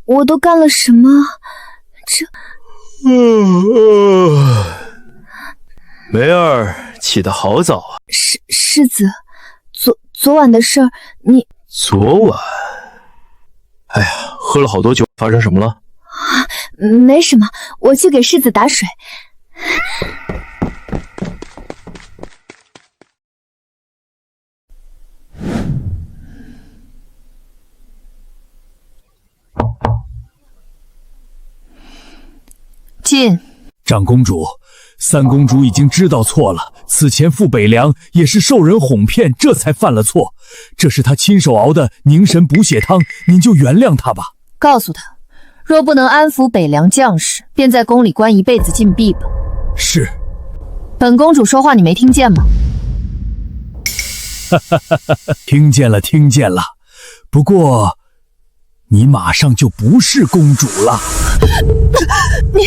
Speaker 7: 我都幹了什麼？
Speaker 3: 梅兒起得好早啊！
Speaker 7: 世子，昨晚的事兒，你
Speaker 3: 昨晚？哎呀，喝了好多酒，發生什麼了？
Speaker 7: 沒什麼，我去給世子打水。
Speaker 1: 进。
Speaker 4: 长公主，三公主已經知道錯了，此前赴北涼也是受人哄騙，這才犯了錯。這是她親手熬的凝神補血湯，您就原諒她吧。
Speaker 1: 告訴她，若不能安撫北涼將士，便在宮裡關一輩子禁閉吧。
Speaker 4: 是。
Speaker 1: 本公主說話你沒聽見嗎？
Speaker 4: 聽見了，聽見了。不過，你馬上就不是公主了。
Speaker 7: 你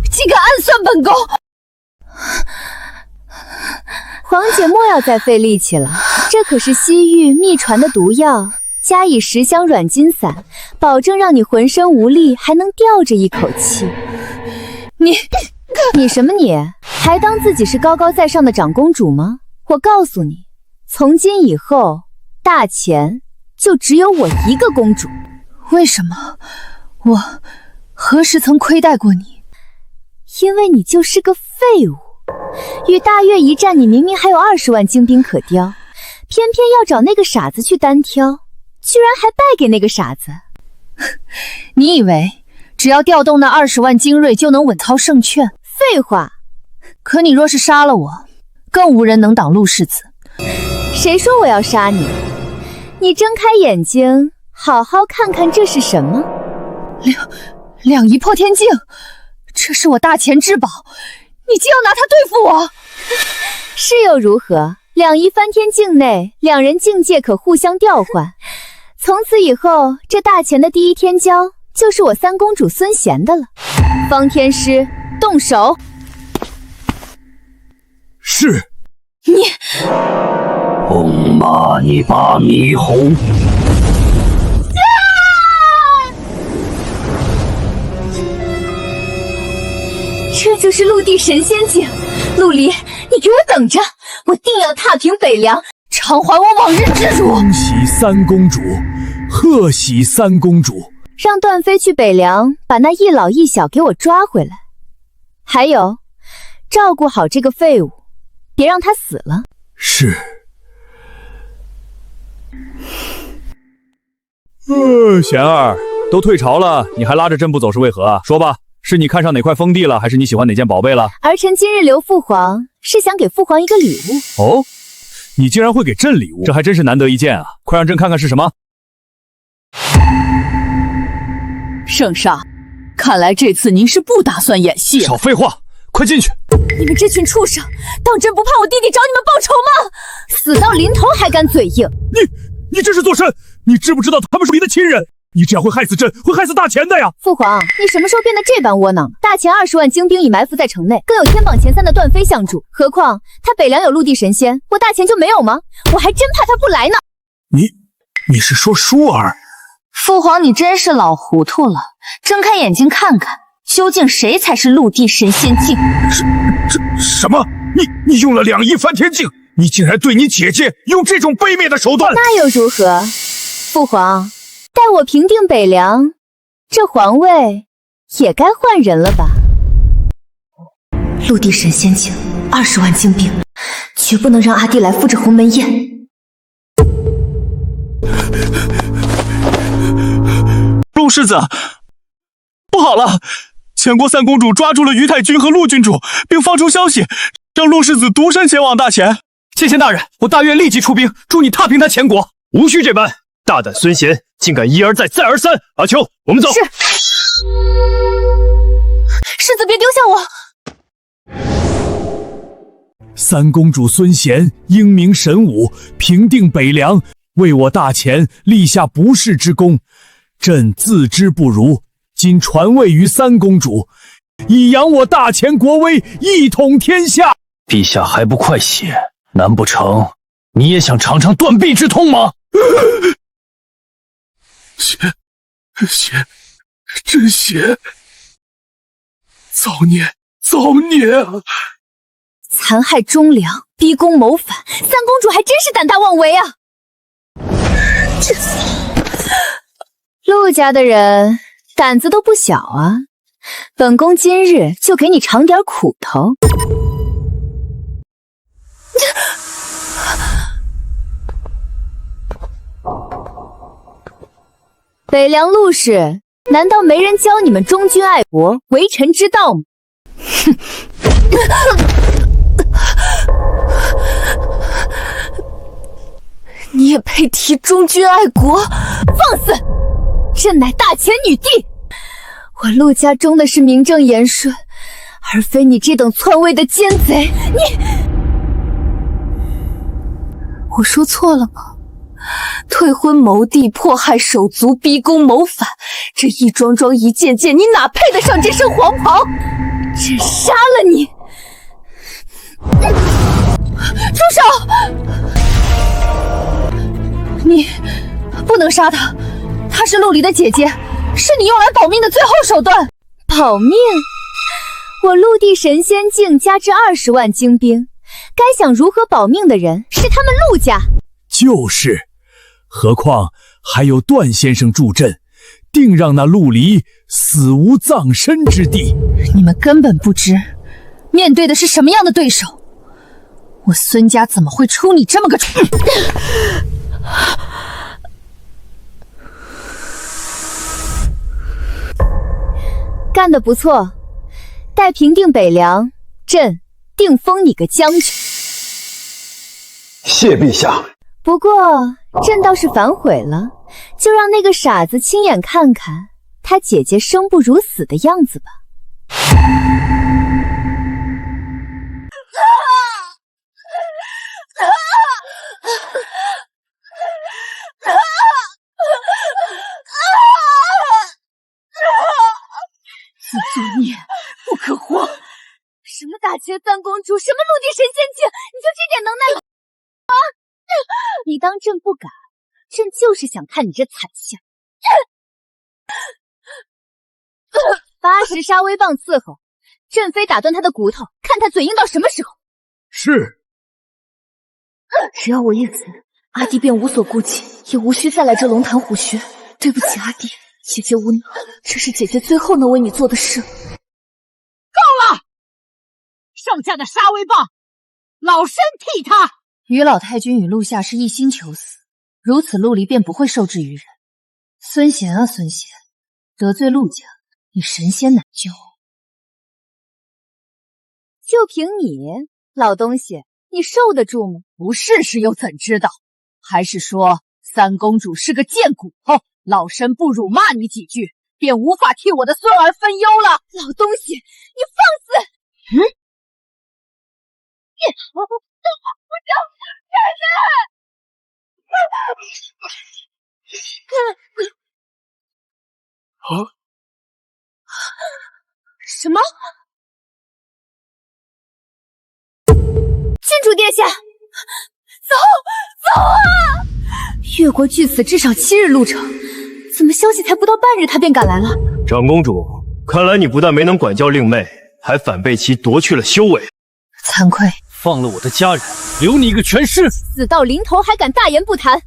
Speaker 7: 竟敢暗算本宮！皇姐莫要再費力氣了，這可是西域秘傳的毒藥，加以10香軟筋散，保證讓你渾身無力，還能吊着一口氣。你什麼你？還當自己是高高在上的長公主嗎？我告訴你，從今以後，大前就只有我一個公主。
Speaker 1: 為什麼？我何時曾虧待過你？
Speaker 7: 因為你就是個廢物。與大越一戰，你明明還有20萬精兵可雕，偏偏要找那個傻子去單挑，居然還敗給那個傻子。
Speaker 1: 你以為只要調動那20萬精銳，就能穩操勝券。
Speaker 7: 廢話，
Speaker 1: 可你若是殺了我，更無人能擋陸世子。
Speaker 7: 誰說我要殺你？你睜開眼睛，好好看看這是什麼？
Speaker 1: 兩儀破天鏡，這是我大錢至寶，你竟要拿它對付我？
Speaker 7: 是又如何？兩儀翻天境內，兩人境界可互相調換。從此以後，這大錢的第一天驕就是我三公主孫賢的了。方天師，動手！
Speaker 4: 是。
Speaker 7: 你，
Speaker 2: 痛罵你把獼猴！
Speaker 7: 这就是陆地神仙境，陆離，你給我等着，我定要踏平北涼，償還我往日之辱！
Speaker 4: 恭喜三公主，賀喜三公主！
Speaker 7: 讓段飛去北涼，把那一老一小給我抓回來。還有，照顧好這個廢物，別讓他死了。
Speaker 4: 是。賢兒，都退朝了，你還拉着朕不走是為何啊？說吧。是你看上哪塊封地了，還是你喜歡哪件寶貝了？
Speaker 7: 儿臣今日留父皇，是想給父皇一個禮物。
Speaker 4: 哦，你竟然會給朕禮物，這還真是難得一見啊！快讓朕看看是什麼。
Speaker 8: 聖上，看來這次您是不打算演戲了。
Speaker 4: 少廢話，快進去！
Speaker 7: 你們這群畜生，當真不怕我弟弟找你們報仇嗎？死到臨頭還敢嘴硬！
Speaker 4: 你這是作甚？你知不知道他們是你的親人？你這樣會害死朕，會害死大錢的呀！
Speaker 7: 父皇，你什麼時候變得這般窩囊了？大錢20萬精兵已埋伏在城內，更有天榜前3的段飛相助。何況他北涼有陸地神仙，我大錢就沒有嗎？我還真怕他不來呢。
Speaker 4: 你是說舒兒？
Speaker 1: 父皇，你真是老糊塗了。睜開眼睛看看，究竟誰才是陸地神仙境？
Speaker 4: 這什麼？你用了2儀翻天鏡，你竟然對你姐姐用這種卑劣的手段？
Speaker 7: 那又如何？父皇。待我平定北涼，這皇位也該換人了吧？
Speaker 1: 陸地神仙境，20萬精兵，絕不能讓阿弟來赴這鴻門宴。
Speaker 3: 陸世子，不好了！前國三公主抓住了於太君和陸郡主，並放出消息，讓陸世子獨身前往大前。
Speaker 5: 謝賢大人，我大願立即出兵，助你踏平他前國。无需這般，大膽孫賢，竟敢一而再，再而三！阿秋，我們走。
Speaker 1: 是。世子別丟下
Speaker 4: 我！三公主孫賢英明神武，平定北涼，為我大錢立下不世之功。朕自知不如，今傳位於三公主，以揚我大錢國威，一統天下。
Speaker 9: 陛下還不快些？難不成你也想嘗嘗斷臂之痛嗎？
Speaker 4: 真邪！造孽啊！
Speaker 7: 殘害忠良，逼宮謀反，三公主還真是膽大妄為啊！陸家的人膽子都不小啊！本宮今日就給你嘗點苦頭。北涼陸氏，難道沒人教你們忠君愛國、為臣之道嗎？哼！你也配提忠君愛國？放肆！朕乃大錢女帝，我陸家忠的是名正言順，而非你這等篡位的奸賊。我說錯了嗎？退婚謀帝，迫害手足，逼宮謀反，這一樁樁一件件，你哪配得上這身黃袍？朕殺了你！住手！你不能殺她，她是陸離的姐姐，是你用來保命的最後手段。保命？我陸地神仙境加之20萬精兵，該想如何保命的人是他們陸家。
Speaker 4: 就是。何況還有段先生助陣，定讓那陸離死無葬身之地。
Speaker 1: 你們根本不知，面對的是什麼樣的對手。我孫家怎麼會出你這麼個蠢？
Speaker 7: 幹得不錯，待平定北凉，朕定封你个将军。
Speaker 9: 謝陛下。
Speaker 7: 不過朕倒是反悔了，就讓那個傻子親眼看看他姐姐生不如死的樣子吧。
Speaker 8: 此作孽不可活！
Speaker 11: 什么大千三公主，什么陆地神仙境，你就这点能耐啊！
Speaker 7: 你当朕不敢？朕就是想看你这慘相。80杀威棒伺候，朕非打斷他的骨頭，看他嘴硬到什麼時候。
Speaker 4: 是。
Speaker 1: 只要我一死，阿弟便無所顧忌，也無需再來這龍潭虎穴。對不起，阿弟，姐姐無能，這是姐姐最後能為你做的事。
Speaker 8: 夠了！剩下的殺威棒，老身替他。
Speaker 1: 於老太君與陸下是一心求死，如此陸離便不會受制於人。孫賢啊，孫賢，得罪陸家，你神仙難救。
Speaker 7: 就憑你，老東西，你受得住嗎？
Speaker 8: 不試試又怎知道？還是說三公主是個賤骨頭？老身不辱罵你幾句，便無法替我的孫兒分憂了。
Speaker 7: 老東西，你放肆！
Speaker 11: 不行，奶奶！
Speaker 7: 什麼？郡主殿下，走啊！越國距此至少7日路程，怎麼消息才不到半日，他便趕來了？
Speaker 3: 長公主，看來你不但沒能管教令妹，還反被其奪去了修為。
Speaker 1: 慚愧，
Speaker 5: 放了我的家人，留你一個全屍。
Speaker 7: 死到臨頭還敢大言不慚？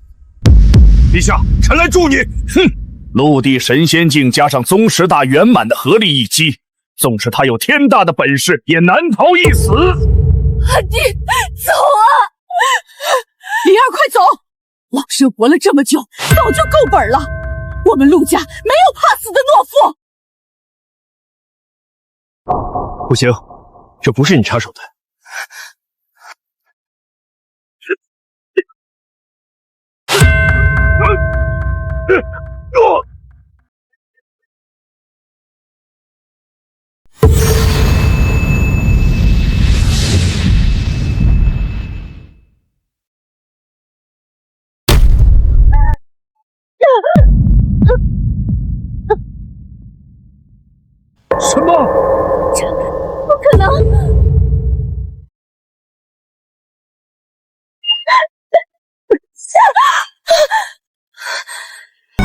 Speaker 4: 陛下，臣來助你。
Speaker 13: 哼，陸地神仙境加上宗師大圓滿的合力一擊，縱使他有天大的本事，也難逃一死。
Speaker 8: 阿弟，走啊！靈兒，快走！老身活了這麼久，早就夠本了。我們陸家沒有怕死的懦夫。
Speaker 3: 不行，這不是你插手的。
Speaker 4: 什麼？
Speaker 11: 這不可能！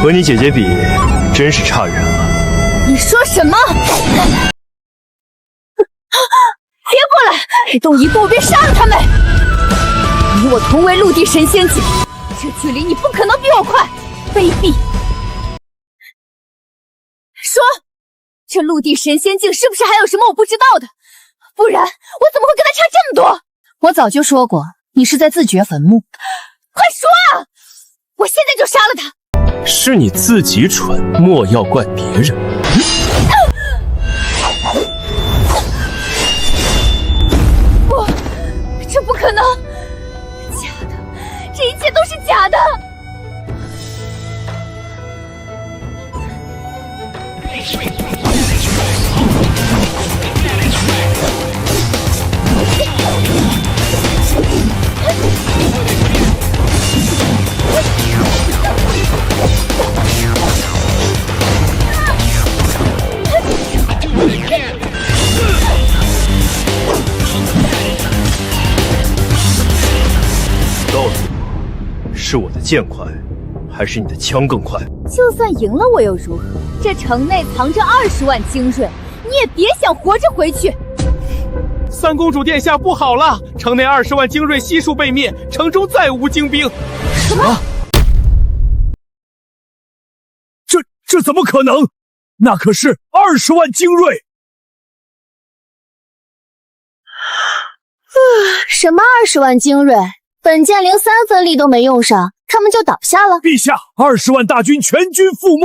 Speaker 3: 和你姐姐比，真是差遠了。
Speaker 7: 你說什麼？別過來！再動一步，我便殺了他們！你我同為陸地神仙境，這距離你不可能比我快，卑鄙！說，這陸地神仙境是不是還有什麼我不知道的？不然我怎麼會跟他差這麼多？
Speaker 1: 我早就說過，你是在自掘墳墓。
Speaker 7: 快說啊！我現在就殺了他！
Speaker 3: 是你自己蠢，莫要怪別人。
Speaker 7: 不，這不可能！假的，這一切都是假的！
Speaker 3: 到底是我的劍快，還是你的槍更快？
Speaker 7: 就算贏了我又如何？這城內藏着20萬精銳，你也別想活着回去。
Speaker 10: 三公主殿下不好了，城內20萬精銳悉數被滅，城中再無精兵。
Speaker 7: 什麼？
Speaker 4: 這怎麼可能？那可是20萬精銳！
Speaker 11: 什麼20萬精銳？本劍連3分力都沒用上，他們就倒下了。
Speaker 4: 陛下，20萬大軍全軍覆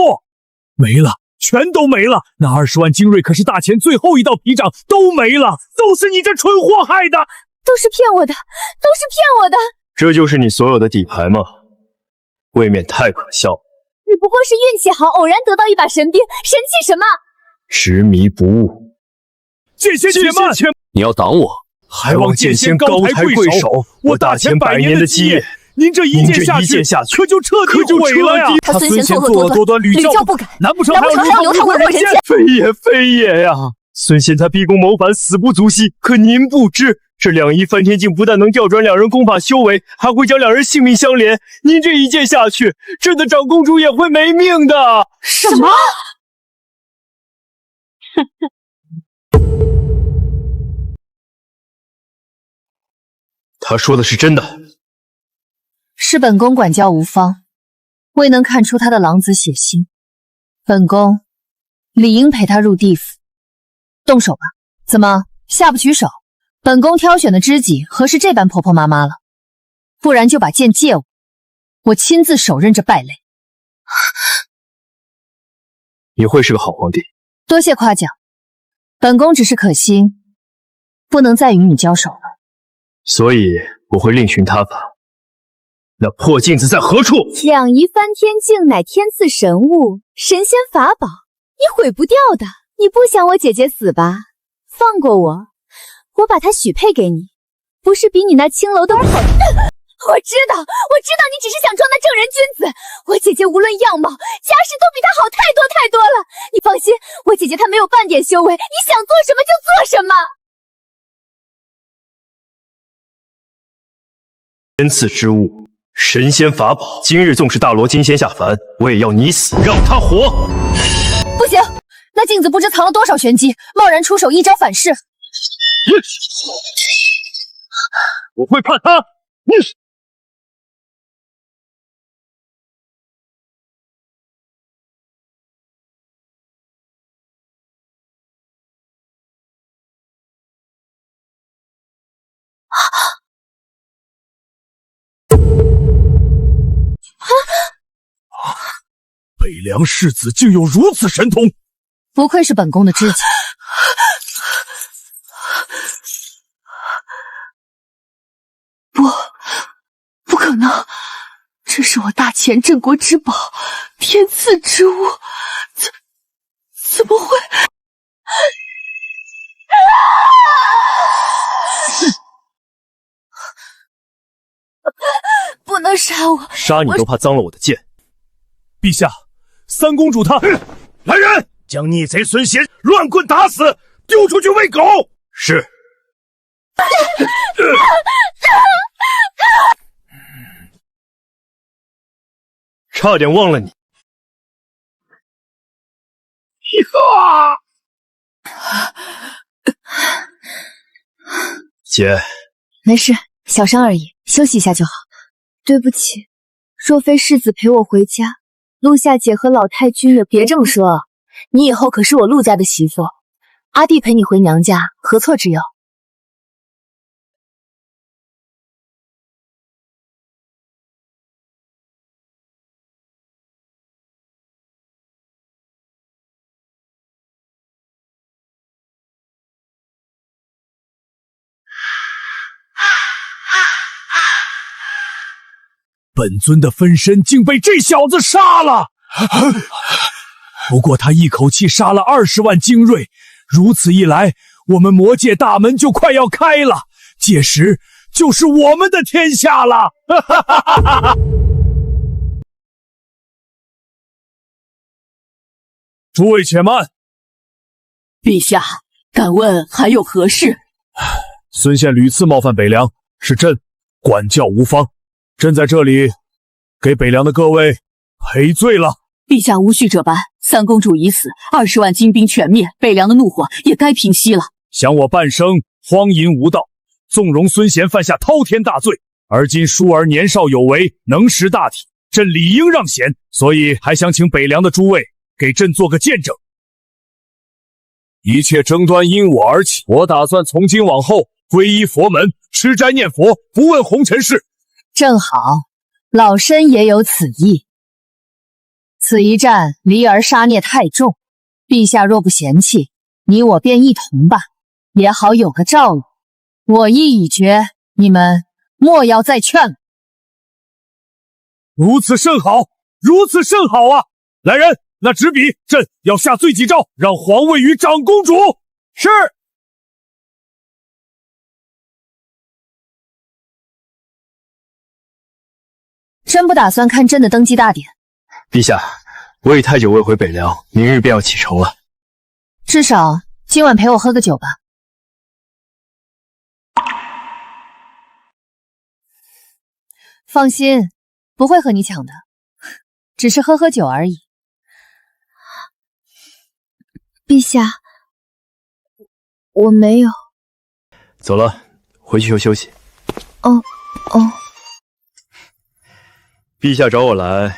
Speaker 4: 沒，沒了全都沒了。那20萬精銳可是大前最後一道屏障，都沒了，都是你這蠢貨害的！
Speaker 7: 都是騙我的，都是騙我的！
Speaker 3: 这就是你所有的底牌吗？未免太可笑。
Speaker 7: 你不过是运氣好，偶然得到一把神兵，神器什么？
Speaker 3: 执迷不悟。
Speaker 4: 剑仙且慢！
Speaker 3: 你要挡我？还望剑仙高抬贵手！我大前100年的基業，
Speaker 4: 您这一剑下去，可就彻底毀了呀！
Speaker 1: 他孙贤作恶多端，屡教不改，
Speaker 4: 难不成还要
Speaker 1: 流淌文人间？
Speaker 3: 非也呀！孙贤他逼宫谋反，死不足惜。可您不知，这2仪翻天镜不但能调轉2人功法修為，還會將2人性命相連。您這一劍下去，朕的長公主也會沒命的。
Speaker 8: 什麼？
Speaker 3: 他說的是真的。
Speaker 1: 是本宮管教无方，未能看出他的狼子血心，本宮理應陪他入地府。動手吧！怎麼下不取手？本宮挑選的知己何時這般婆婆媽媽了？不然就把劍借我，我親自手刃這敗類。
Speaker 3: 你會是個好皇帝。
Speaker 1: 多謝誇獎，本宮只是可惜，不能再與你交手了。
Speaker 3: 所以我會另尋他法。那破鏡子在何處
Speaker 7: ？2儀翻天鏡乃天賜神物，神仙法寶，你毀不掉的。你不想我姐姐死吧？放過我，我把她許配給你，不是比你那青樓的好？我知道，你只是想裝那正人君子。我姐姐無論樣貌、家世都比她好太多太多了。你放心，我姐姐她沒有半點修為，你想做什麼就做什麼。
Speaker 3: 天賜之物，神仙法寶，今日縱是大羅金仙下凡，我也要你死，讓他活。
Speaker 1: 不行，那鏡子不知藏了多少玄機，貿然出手一招反噬。
Speaker 3: 我會怕他。
Speaker 4: 北凉世子竟有如此神通，
Speaker 1: 不愧是本宮的知己。
Speaker 8: 不可能，这是我大前镇國之寶，天賜之物，怎麼會？不能殺我！
Speaker 3: 殺你都怕髒了我的劍。
Speaker 4: 陛下，三公主她……
Speaker 12: 来人，將逆賊孫賢亂棍打死，丟出去餵狗。
Speaker 3: 是。差點忘了你。姐，
Speaker 7: 沒事，小傷而已，休息一下就好。對不起，若非世子陪我回家，陸夏姐和老太君也別這麼說，你以後可是我陸家的媳婦，阿弟陪你回娘家，何錯之有？
Speaker 4: 本尊的分身竟被這小子殺了。不過他一口氣殺了20萬精銳，如此一來，我們魔界大門就快要開了，屆時就是我們的天下了。諸位且慢，
Speaker 8: 陛下，敢問還有何事？
Speaker 4: 孫憲屢次冒犯北涼，是朕管教無方。朕在這裡給北涼的各位賠罪了。
Speaker 8: 陛下無需這般，三公主已死，20萬精兵全滅，北涼的怒火也該平息了。
Speaker 4: 想我半生荒淫無道，縱容孫賢犯下滔天大罪，而今舒兒年少有為，能識大體，朕理應讓賢，所以還想請北涼的諸位給朕做個見證。一切爭端因我而起，我打算從今往後皈依佛門，吃齋念佛，不問紅塵事。
Speaker 1: 正好，老身也有此意。此一戰，離兒殺孽太重，陛下若不嫌棄，你我便一同吧，也好有个照应。我意已決，你們莫要再勸。
Speaker 4: 如此甚好，如此甚好啊！來人，那紙筆，朕要下罪己詔，讓皇位與長公主。是。
Speaker 1: 真不打算看朕的登基大典。
Speaker 3: 陛下，我已太久未回北涼，明日便要啟程了。
Speaker 1: 至少今晚陪我喝個酒吧。放心，不會和你搶的，只是喝喝酒而已。
Speaker 7: 陛下，我沒有。
Speaker 3: 走了，回去休息。
Speaker 7: 哦。
Speaker 3: 陛下找我來，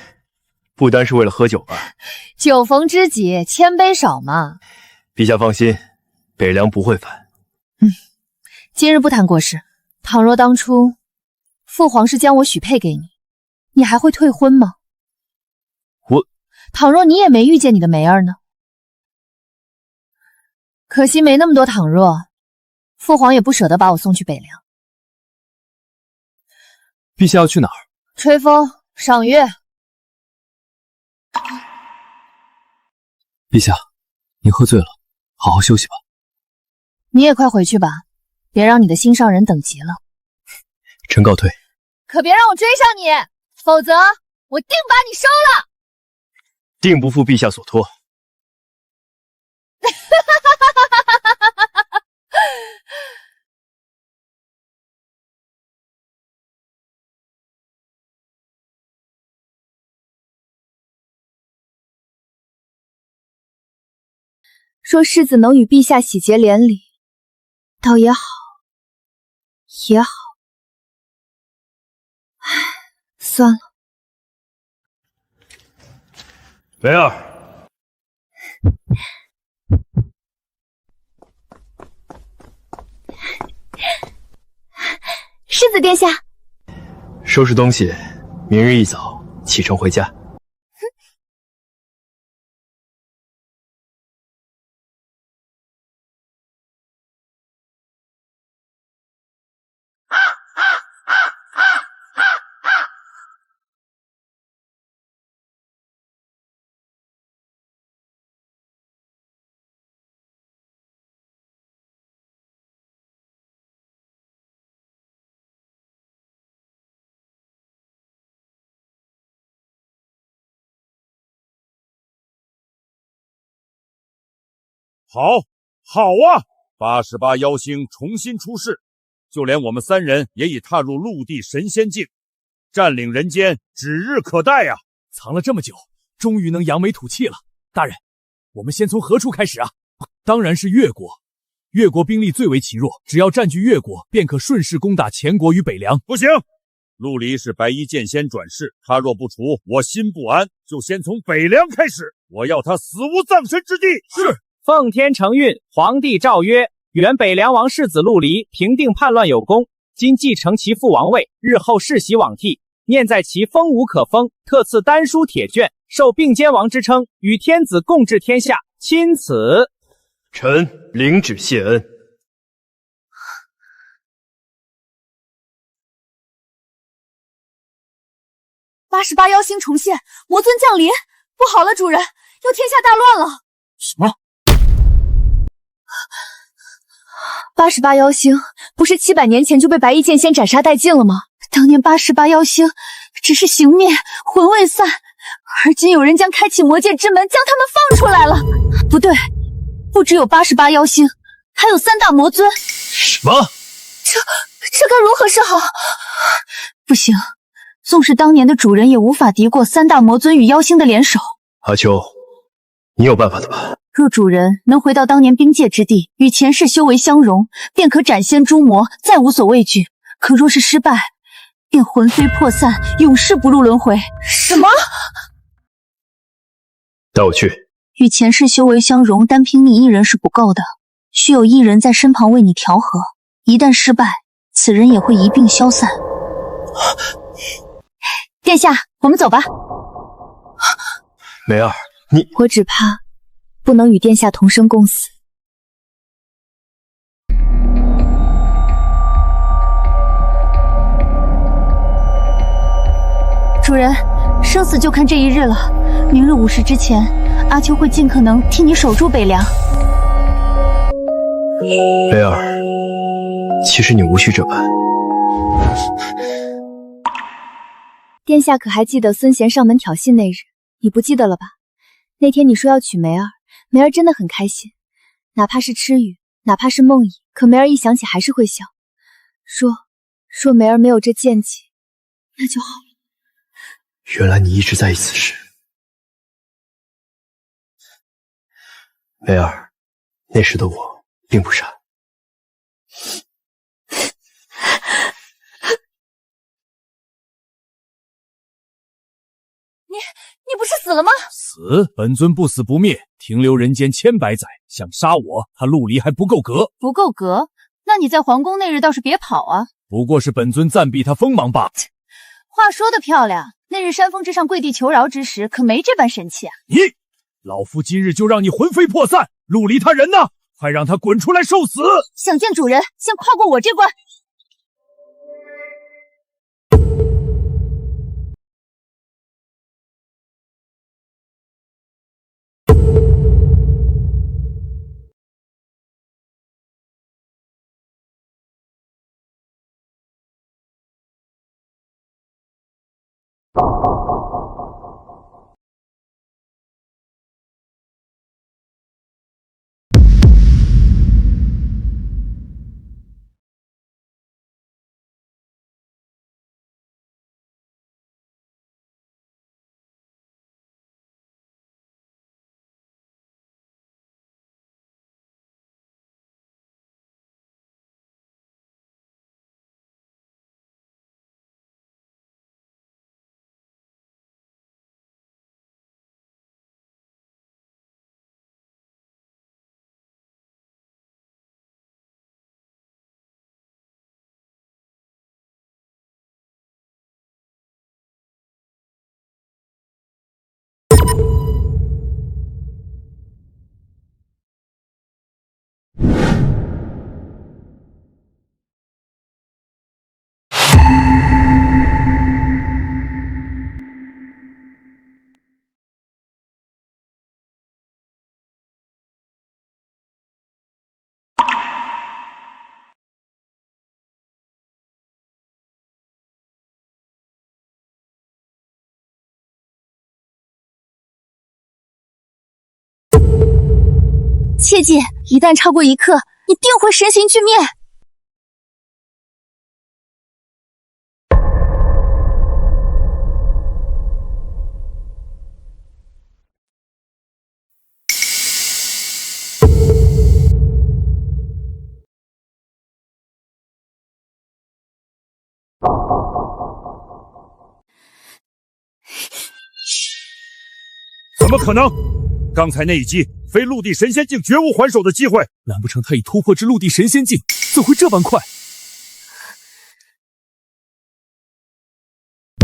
Speaker 3: 不單是為了喝酒吧？
Speaker 1: 酒逢知己千杯少嘛。
Speaker 3: 陛下放心，北涼不會反。
Speaker 1: 今日不談國事。倘若當初父皇是將我許配給你，你還會退婚嗎？倘若你也沒遇見你的梅兒呢？可惜沒那麼多倘若，父皇也不捨得把我送去北涼。
Speaker 3: 陛下要去哪兒？
Speaker 1: 吹風賞月。
Speaker 5: 陛下，您喝醉了，好好休息吧。
Speaker 1: 你也快回去吧，別讓你的心上人等急了。
Speaker 5: 臣告退。
Speaker 1: 可別讓我追上你，否則我定把你收了。
Speaker 3: 定不負陛下所託。
Speaker 7: 若世子能與陛下喜結連理，倒也好，也好。唉，算了。
Speaker 3: 梅兒，
Speaker 7: 世子殿下，
Speaker 3: 收拾東西，明日一早啟程回家。
Speaker 12: 好，好啊！88妖星重新出世，就連我們三人也已踏入陸地神仙境，佔領人間指日可待呀！
Speaker 4: 藏了這麼久，終於能揚眉吐氣了。大人，我們先從何處開始啊？當然是越國。越國兵力最為其弱，只要佔據越國，便可順勢攻打前國與北涼。
Speaker 12: 不行，陸離是白衣劍仙轉世，他若不除，我心不安。就先從北涼開始，我要他死無葬身之地。
Speaker 10: 是。奉天承運，皇帝詔曰：原北涼王世子陸離平定叛亂有功，今繼承其父王位，日後世襲罔替。念在其封無可封，特賜丹書鐵卷，受並肩王之稱，與天子共治天下。欽此。
Speaker 3: 臣領旨謝恩。
Speaker 11: 88妖星重現，魔尊降臨，不好了，主人，要天下大亂了。
Speaker 4: 什麼
Speaker 7: ？88妖星不是700年前就被白衣劍仙斬殺殆盡了嗎？當年88妖星只是形滅，魂未散，而今有人將開啟魔界之門，將他們放出來了。不對，不只有88妖星，還有3大魔尊。
Speaker 3: 什麼？
Speaker 7: 這該如何是好？不行，縱使當年的主人也無法敵過3大魔尊與妖星的聯手。
Speaker 3: 阿秋，你有辦法的吧？
Speaker 7: 若主人能回到當年冰界之地，與前世修為相融，便可斬仙誅魔，再無所畏懼。可若是失敗，便魂飛魄散，永世不入輪迴。
Speaker 11: 什麼？
Speaker 3: 帶我去。
Speaker 7: 與前世修為相融，單憑你一人是不夠的，需有一人在身旁為你調和。一旦失敗，此人也會一併消散。殿下，我們走吧。
Speaker 3: 梅兒，你……
Speaker 7: 我只怕不能與殿下同生共死。
Speaker 1: 主人，生死就看这一日了。明日午时之前，阿秋会尽可能替你守住北凉。
Speaker 5: 贝儿，其實你無需這般。
Speaker 7: 殿下可還記得孫賢上門挑釁那日？你不記得了吧？那天你說要娶梅兒，梅兒真的很開心，哪怕是痴語，哪怕是夢呓，可梅兒一想起還是會笑，說梅兒沒有這賤氣，那就好了。
Speaker 5: 原來你一直在意此事，梅兒，那時的我並不傻。
Speaker 1: 你不是死了嗎？
Speaker 4: 死，本尊不死不滅，停留人間千百載。想殺我，他陆離還不夠格。
Speaker 1: 不夠格？那你在皇宮那日倒是別跑啊！
Speaker 4: 不過是本尊暫避他鋒芒罷了。
Speaker 1: 話說得漂亮，那日山峰之上跪地求饒之時，可沒這般神氣啊！
Speaker 4: 你，老夫今日就讓你魂飛魄散！陸離他人呢？快讓他滾出來受死！
Speaker 1: 想見主人，先跨過我這關。
Speaker 7: 切记，一旦超過一刻，你定會身形俱滅。
Speaker 12: 怎麼可能？剛才那一擊，非陸地神仙境絕無還手的機會。
Speaker 4: 難不成他已突破至陸地神仙境，怎會這般快？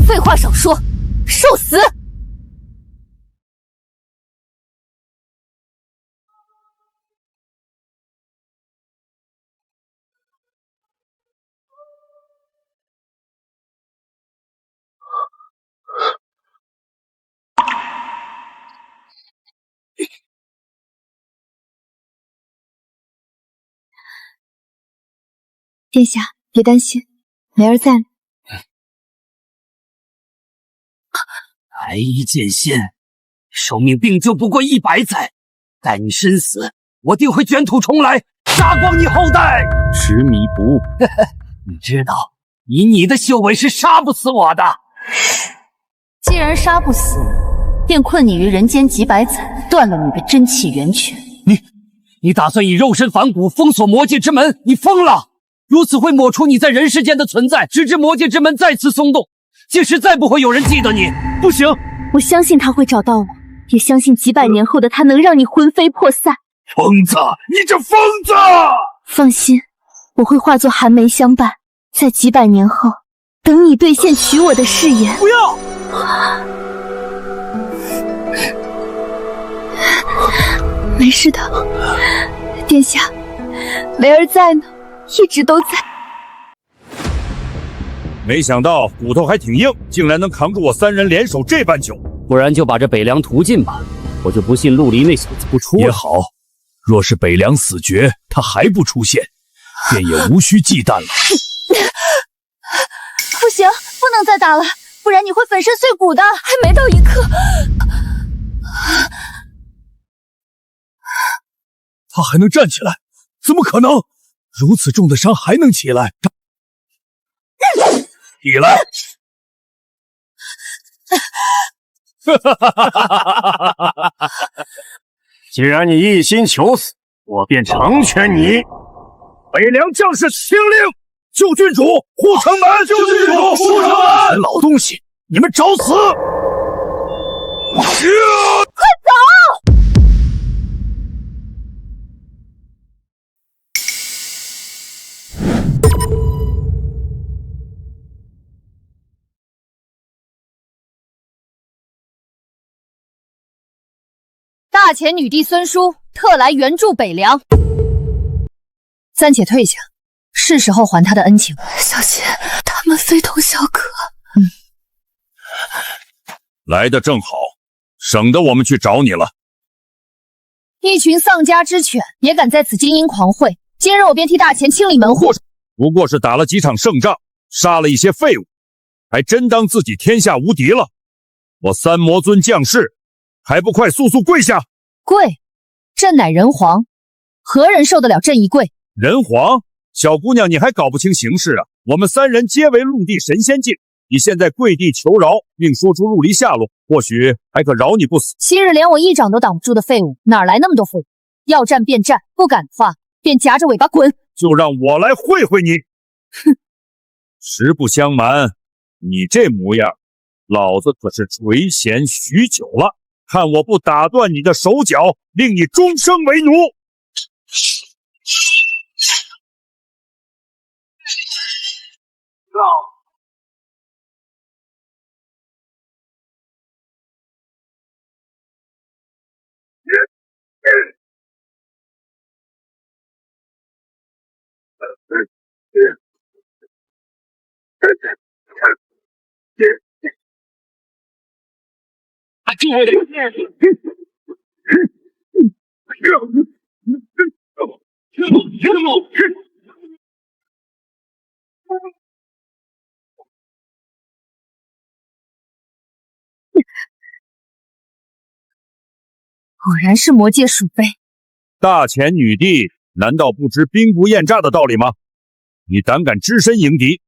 Speaker 1: 廢話少說，受死！
Speaker 7: 殿下，別擔心，梅兒在呢。
Speaker 2: 白衣劍仙，壽命並就不過100載，待你身死，我定會捲土重來，殺光你後代。執迷不悟，你知道，以你的修為是殺不死我的。
Speaker 1: 既然殺不死，便困你於人間幾百載，斷了你的真氣源泉。
Speaker 2: 你打算以肉身反骨封鎖魔界之門？你瘋了！如此會抹除你在人世間的存在，直至魔界之門再次鬆動，屆時再不會有人記得你。
Speaker 4: 不行，
Speaker 7: 我相信他會找到我，也相信幾百年後的他能讓你魂飛魄散。
Speaker 12: 瘋子，你這瘋子！
Speaker 7: 放心，我會化作寒梅相伴，在幾百年後等你兌現娶我的誓言。
Speaker 4: 不要！
Speaker 1: 没事的，殿下，雷儿在呢，一直都在。
Speaker 12: 没想到骨头还挺硬，竟然能扛住我3人联手这般久。
Speaker 2: 不然就把这北凉屠尽吧，我就不信陆离那小子不出来。
Speaker 4: 也好，若是北凉死绝，他还不出现，便也无需忌惮了。
Speaker 11: 不行，不能再打了，不然你会粉身碎骨的。还没到一刻。
Speaker 4: 他还能站起来？怎么可能？如此重的伤还能起来？起来！
Speaker 14: 既然你一心求死，我便成全你。
Speaker 4: 北凉将士听令，救郡主，护城门！救郡主，护城门！老东西，你们找死！
Speaker 11: 快走！
Speaker 1: 大前女帝孙淑特来援助北凉，暂且退下，是时候还他的恩情。
Speaker 11: 小心，他们非同小可。
Speaker 12: 来得正好，省得我们去找你了。
Speaker 1: 一群丧家之犬也敢在此精英狂会，今日我便替大前清理门户。
Speaker 12: 不过是打了几场胜仗，杀了一些废物，还真当自己天下无敌了。我三魔尊降世，还不快速速跪下！
Speaker 1: 跪！朕乃人皇，何人受得了朕一跪？
Speaker 12: 人皇？小姑娘，你还搞不清形势啊！我们3人皆为陆地神仙境，你现在跪地求饶，并说出陆离下落，或许还可饶你不死。
Speaker 1: 昔日连我一掌都挡不住的废物，哪来那麼多廢物？要戰便戰，不敢的話便夾着尾巴滾。
Speaker 12: 就讓我來會會你。哼！實不相瞞，你這模樣，老子可是垂涎許久了。看我不打斷你的手腳，令你終生為奴！
Speaker 1: 果然是魔界鼠輩。
Speaker 12: 大前女帝難道不知兵不厭詐的道理嗎？你膽敢只身迎敵，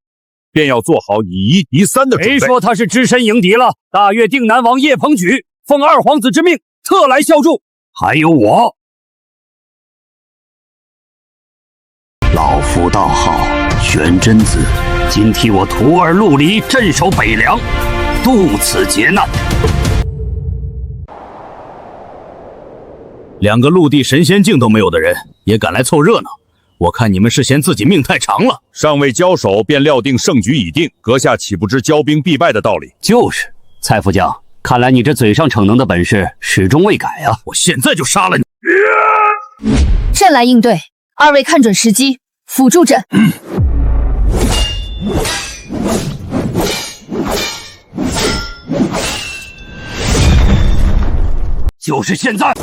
Speaker 12: 便要做好以1敵3的準備。
Speaker 14: 誰說他是只身迎敵了？大越定南王葉鵬舉奉二皇子之命，特來效助。
Speaker 2: 還有我，老夫道號玄真子，今替我徒兒陸離鎮守北涼，渡此劫難。
Speaker 13: 2個陸地神仙境都沒有的人，也敢來湊熱鬧。我看你們是嫌自己命太長了，
Speaker 12: 尚未交手便料定勝局已定，閣下豈不知驕兵必敗的道理？
Speaker 2: 就是，蔡副將，看來你這嘴上逞能的本事始終未改啊！
Speaker 13: 我現在就殺了你！
Speaker 1: 朕來應對，二位看準時機，輔助朕。
Speaker 2: 就是現在！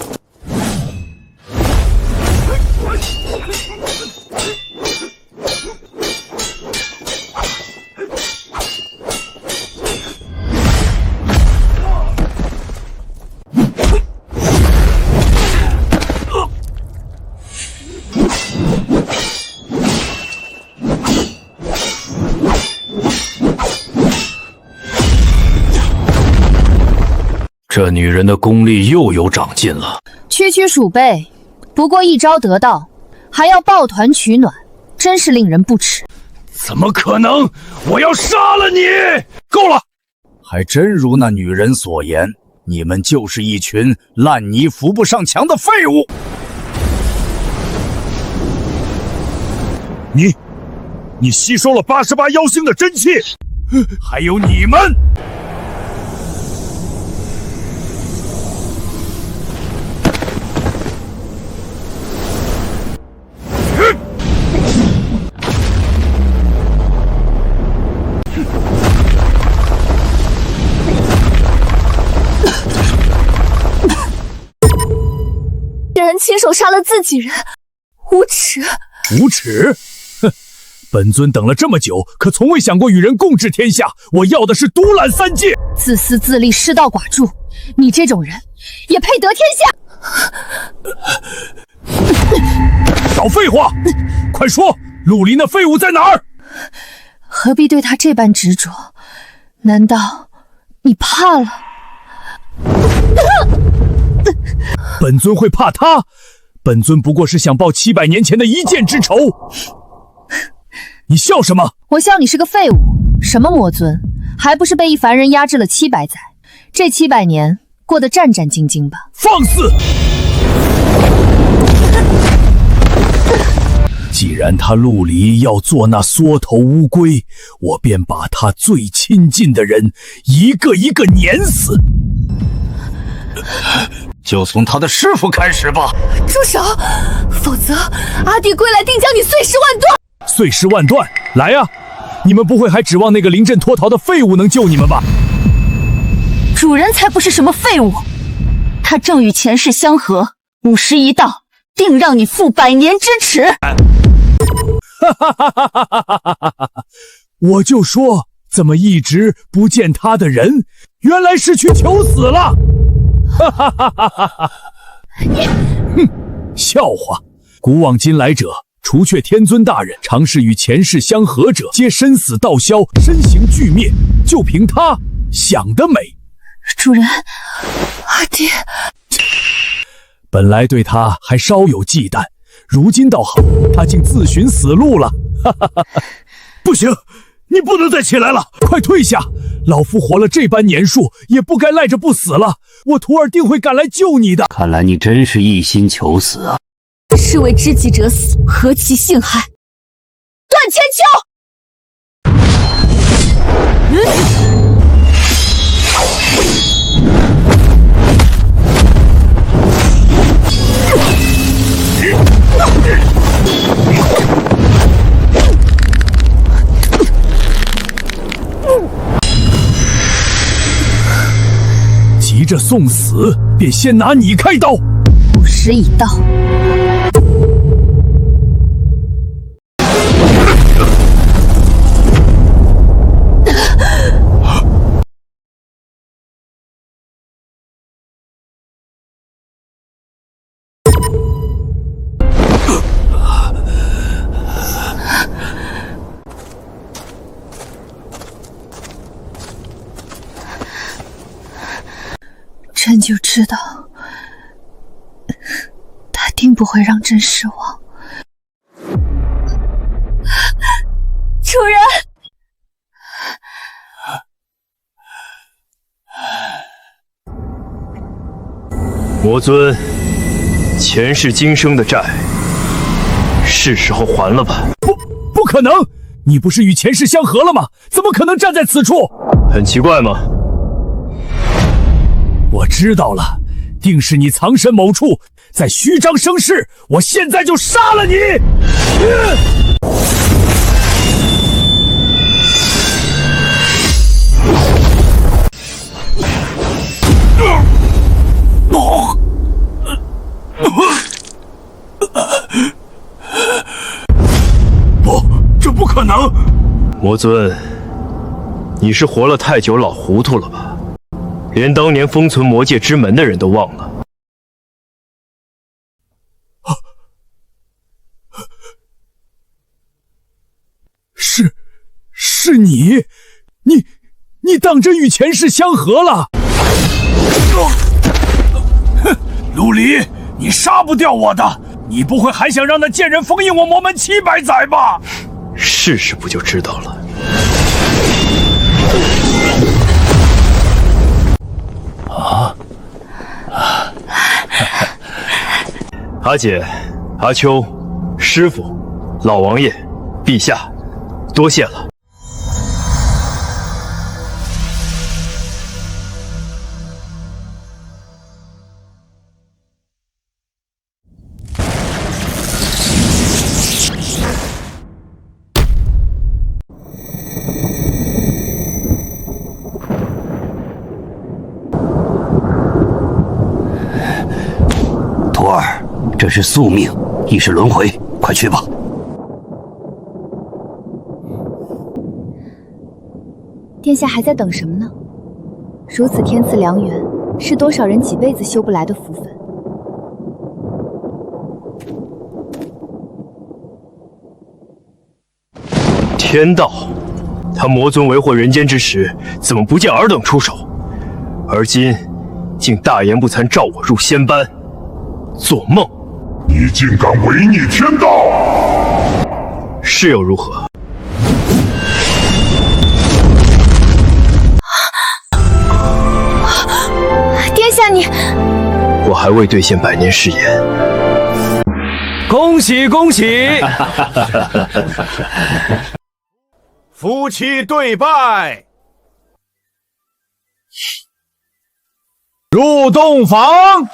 Speaker 5: 這女人的功力又有長進了。
Speaker 1: 區區鼠輩，不過一招得道，還要抱團取暖，真是令人不齒。
Speaker 4: 怎麼可能？我要殺了你！夠了！
Speaker 9: 還真如那女人所言，你們就是一群爛泥扶不上牆的廢物。
Speaker 12: 你吸收了88妖星的真氣，
Speaker 4: 還有你們！
Speaker 11: 親手殺了自己人，無恥！
Speaker 4: 无恥！哼！本尊等了這麼久，可從未想過與人共治天下。我要的是獨攬三界。
Speaker 1: 自私自利，失道寡助，你這種人也配得天下？
Speaker 4: 少廢話！快說，陸離那廢物在哪兒？
Speaker 1: 何必對他這般執着？難道你怕了？
Speaker 4: 本尊會怕他？本尊不過是想報700年前的一箭之仇。你笑什麼？
Speaker 1: 我笑你是個廢物。什麼魔尊，還不是被一凡人壓制了700載？這700年過得戰戰兢兢吧？
Speaker 4: 放肆！既然他陸離要做那縮頭烏龜，我便把他最親近的人一個一個碾死。
Speaker 9: 就從他的師父開始吧。
Speaker 11: 住手！否則阿弟歸來定將你碎屍萬段。
Speaker 4: 碎屍萬段，來呀！你們不會還指望那個臨陣脫逃的廢物能救你們吧？
Speaker 1: 主人才不是什麼廢物，他正與前世相合，午時一到，定讓你負100年之恥。
Speaker 4: 我就說，怎麼一直不見他的人？原來是去求死了！哼，笑話！古往今來者，除却天尊大人，常是與前世相合者，皆身死道消，身形俱滅。就憑他想得美。
Speaker 1: 主人，阿弟
Speaker 4: 本來對他還稍有忌憚，如今倒好，他竟自尋死路了。不行，你不能再起來了，快退下！老夫活了這般年數，也不該賴着不死了。我徒兒定會趕來救你的。
Speaker 2: 看來你真是一心求死啊！
Speaker 1: 是為知己者死，何其幸害！段千秋。
Speaker 4: 急着送死，便先拿你開刀。
Speaker 1: 午時已到。朕就知道，他定不会让朕失望。
Speaker 11: 主人，
Speaker 3: 魔尊，前世今生的債，是时候還了吧？
Speaker 4: 不可能！你不是與前世相合了嗎？怎麼可能站在此處？
Speaker 3: 很奇怪嗎？
Speaker 4: 我知道了，定是你藏身某處，在虛張聲勢。我現在就殺了你！不，这不可能！
Speaker 3: 魔尊，你是活了太久，老糊涂了吧？连當年封存魔界之門的人都忘了。是你，你当真與前世相合了？
Speaker 4: 哼，陸離，你殺不掉我的！你不會還想讓那賤人封印我魔門700載吧？
Speaker 3: 試試不就知道了。阿姐、阿秋、師父、老王爺、陛下，多謝了。
Speaker 2: 這是宿命，亦是輪迴，快去吧。
Speaker 7: 殿下還在等什麼呢？如此天賜良緣，是多少人幾輩子修不來的福分。
Speaker 3: 天道，他魔尊为祸人间之时，怎么不见尔等出手？而今竟大言不惭召我入仙班，做梦！
Speaker 15: 你竟敢违逆天道！
Speaker 3: 是又如何？
Speaker 7: 殿下你，
Speaker 3: 我还未兑现百年誓言。
Speaker 14: 恭喜恭喜！
Speaker 16: 夫妻对拜，
Speaker 14: 入洞房。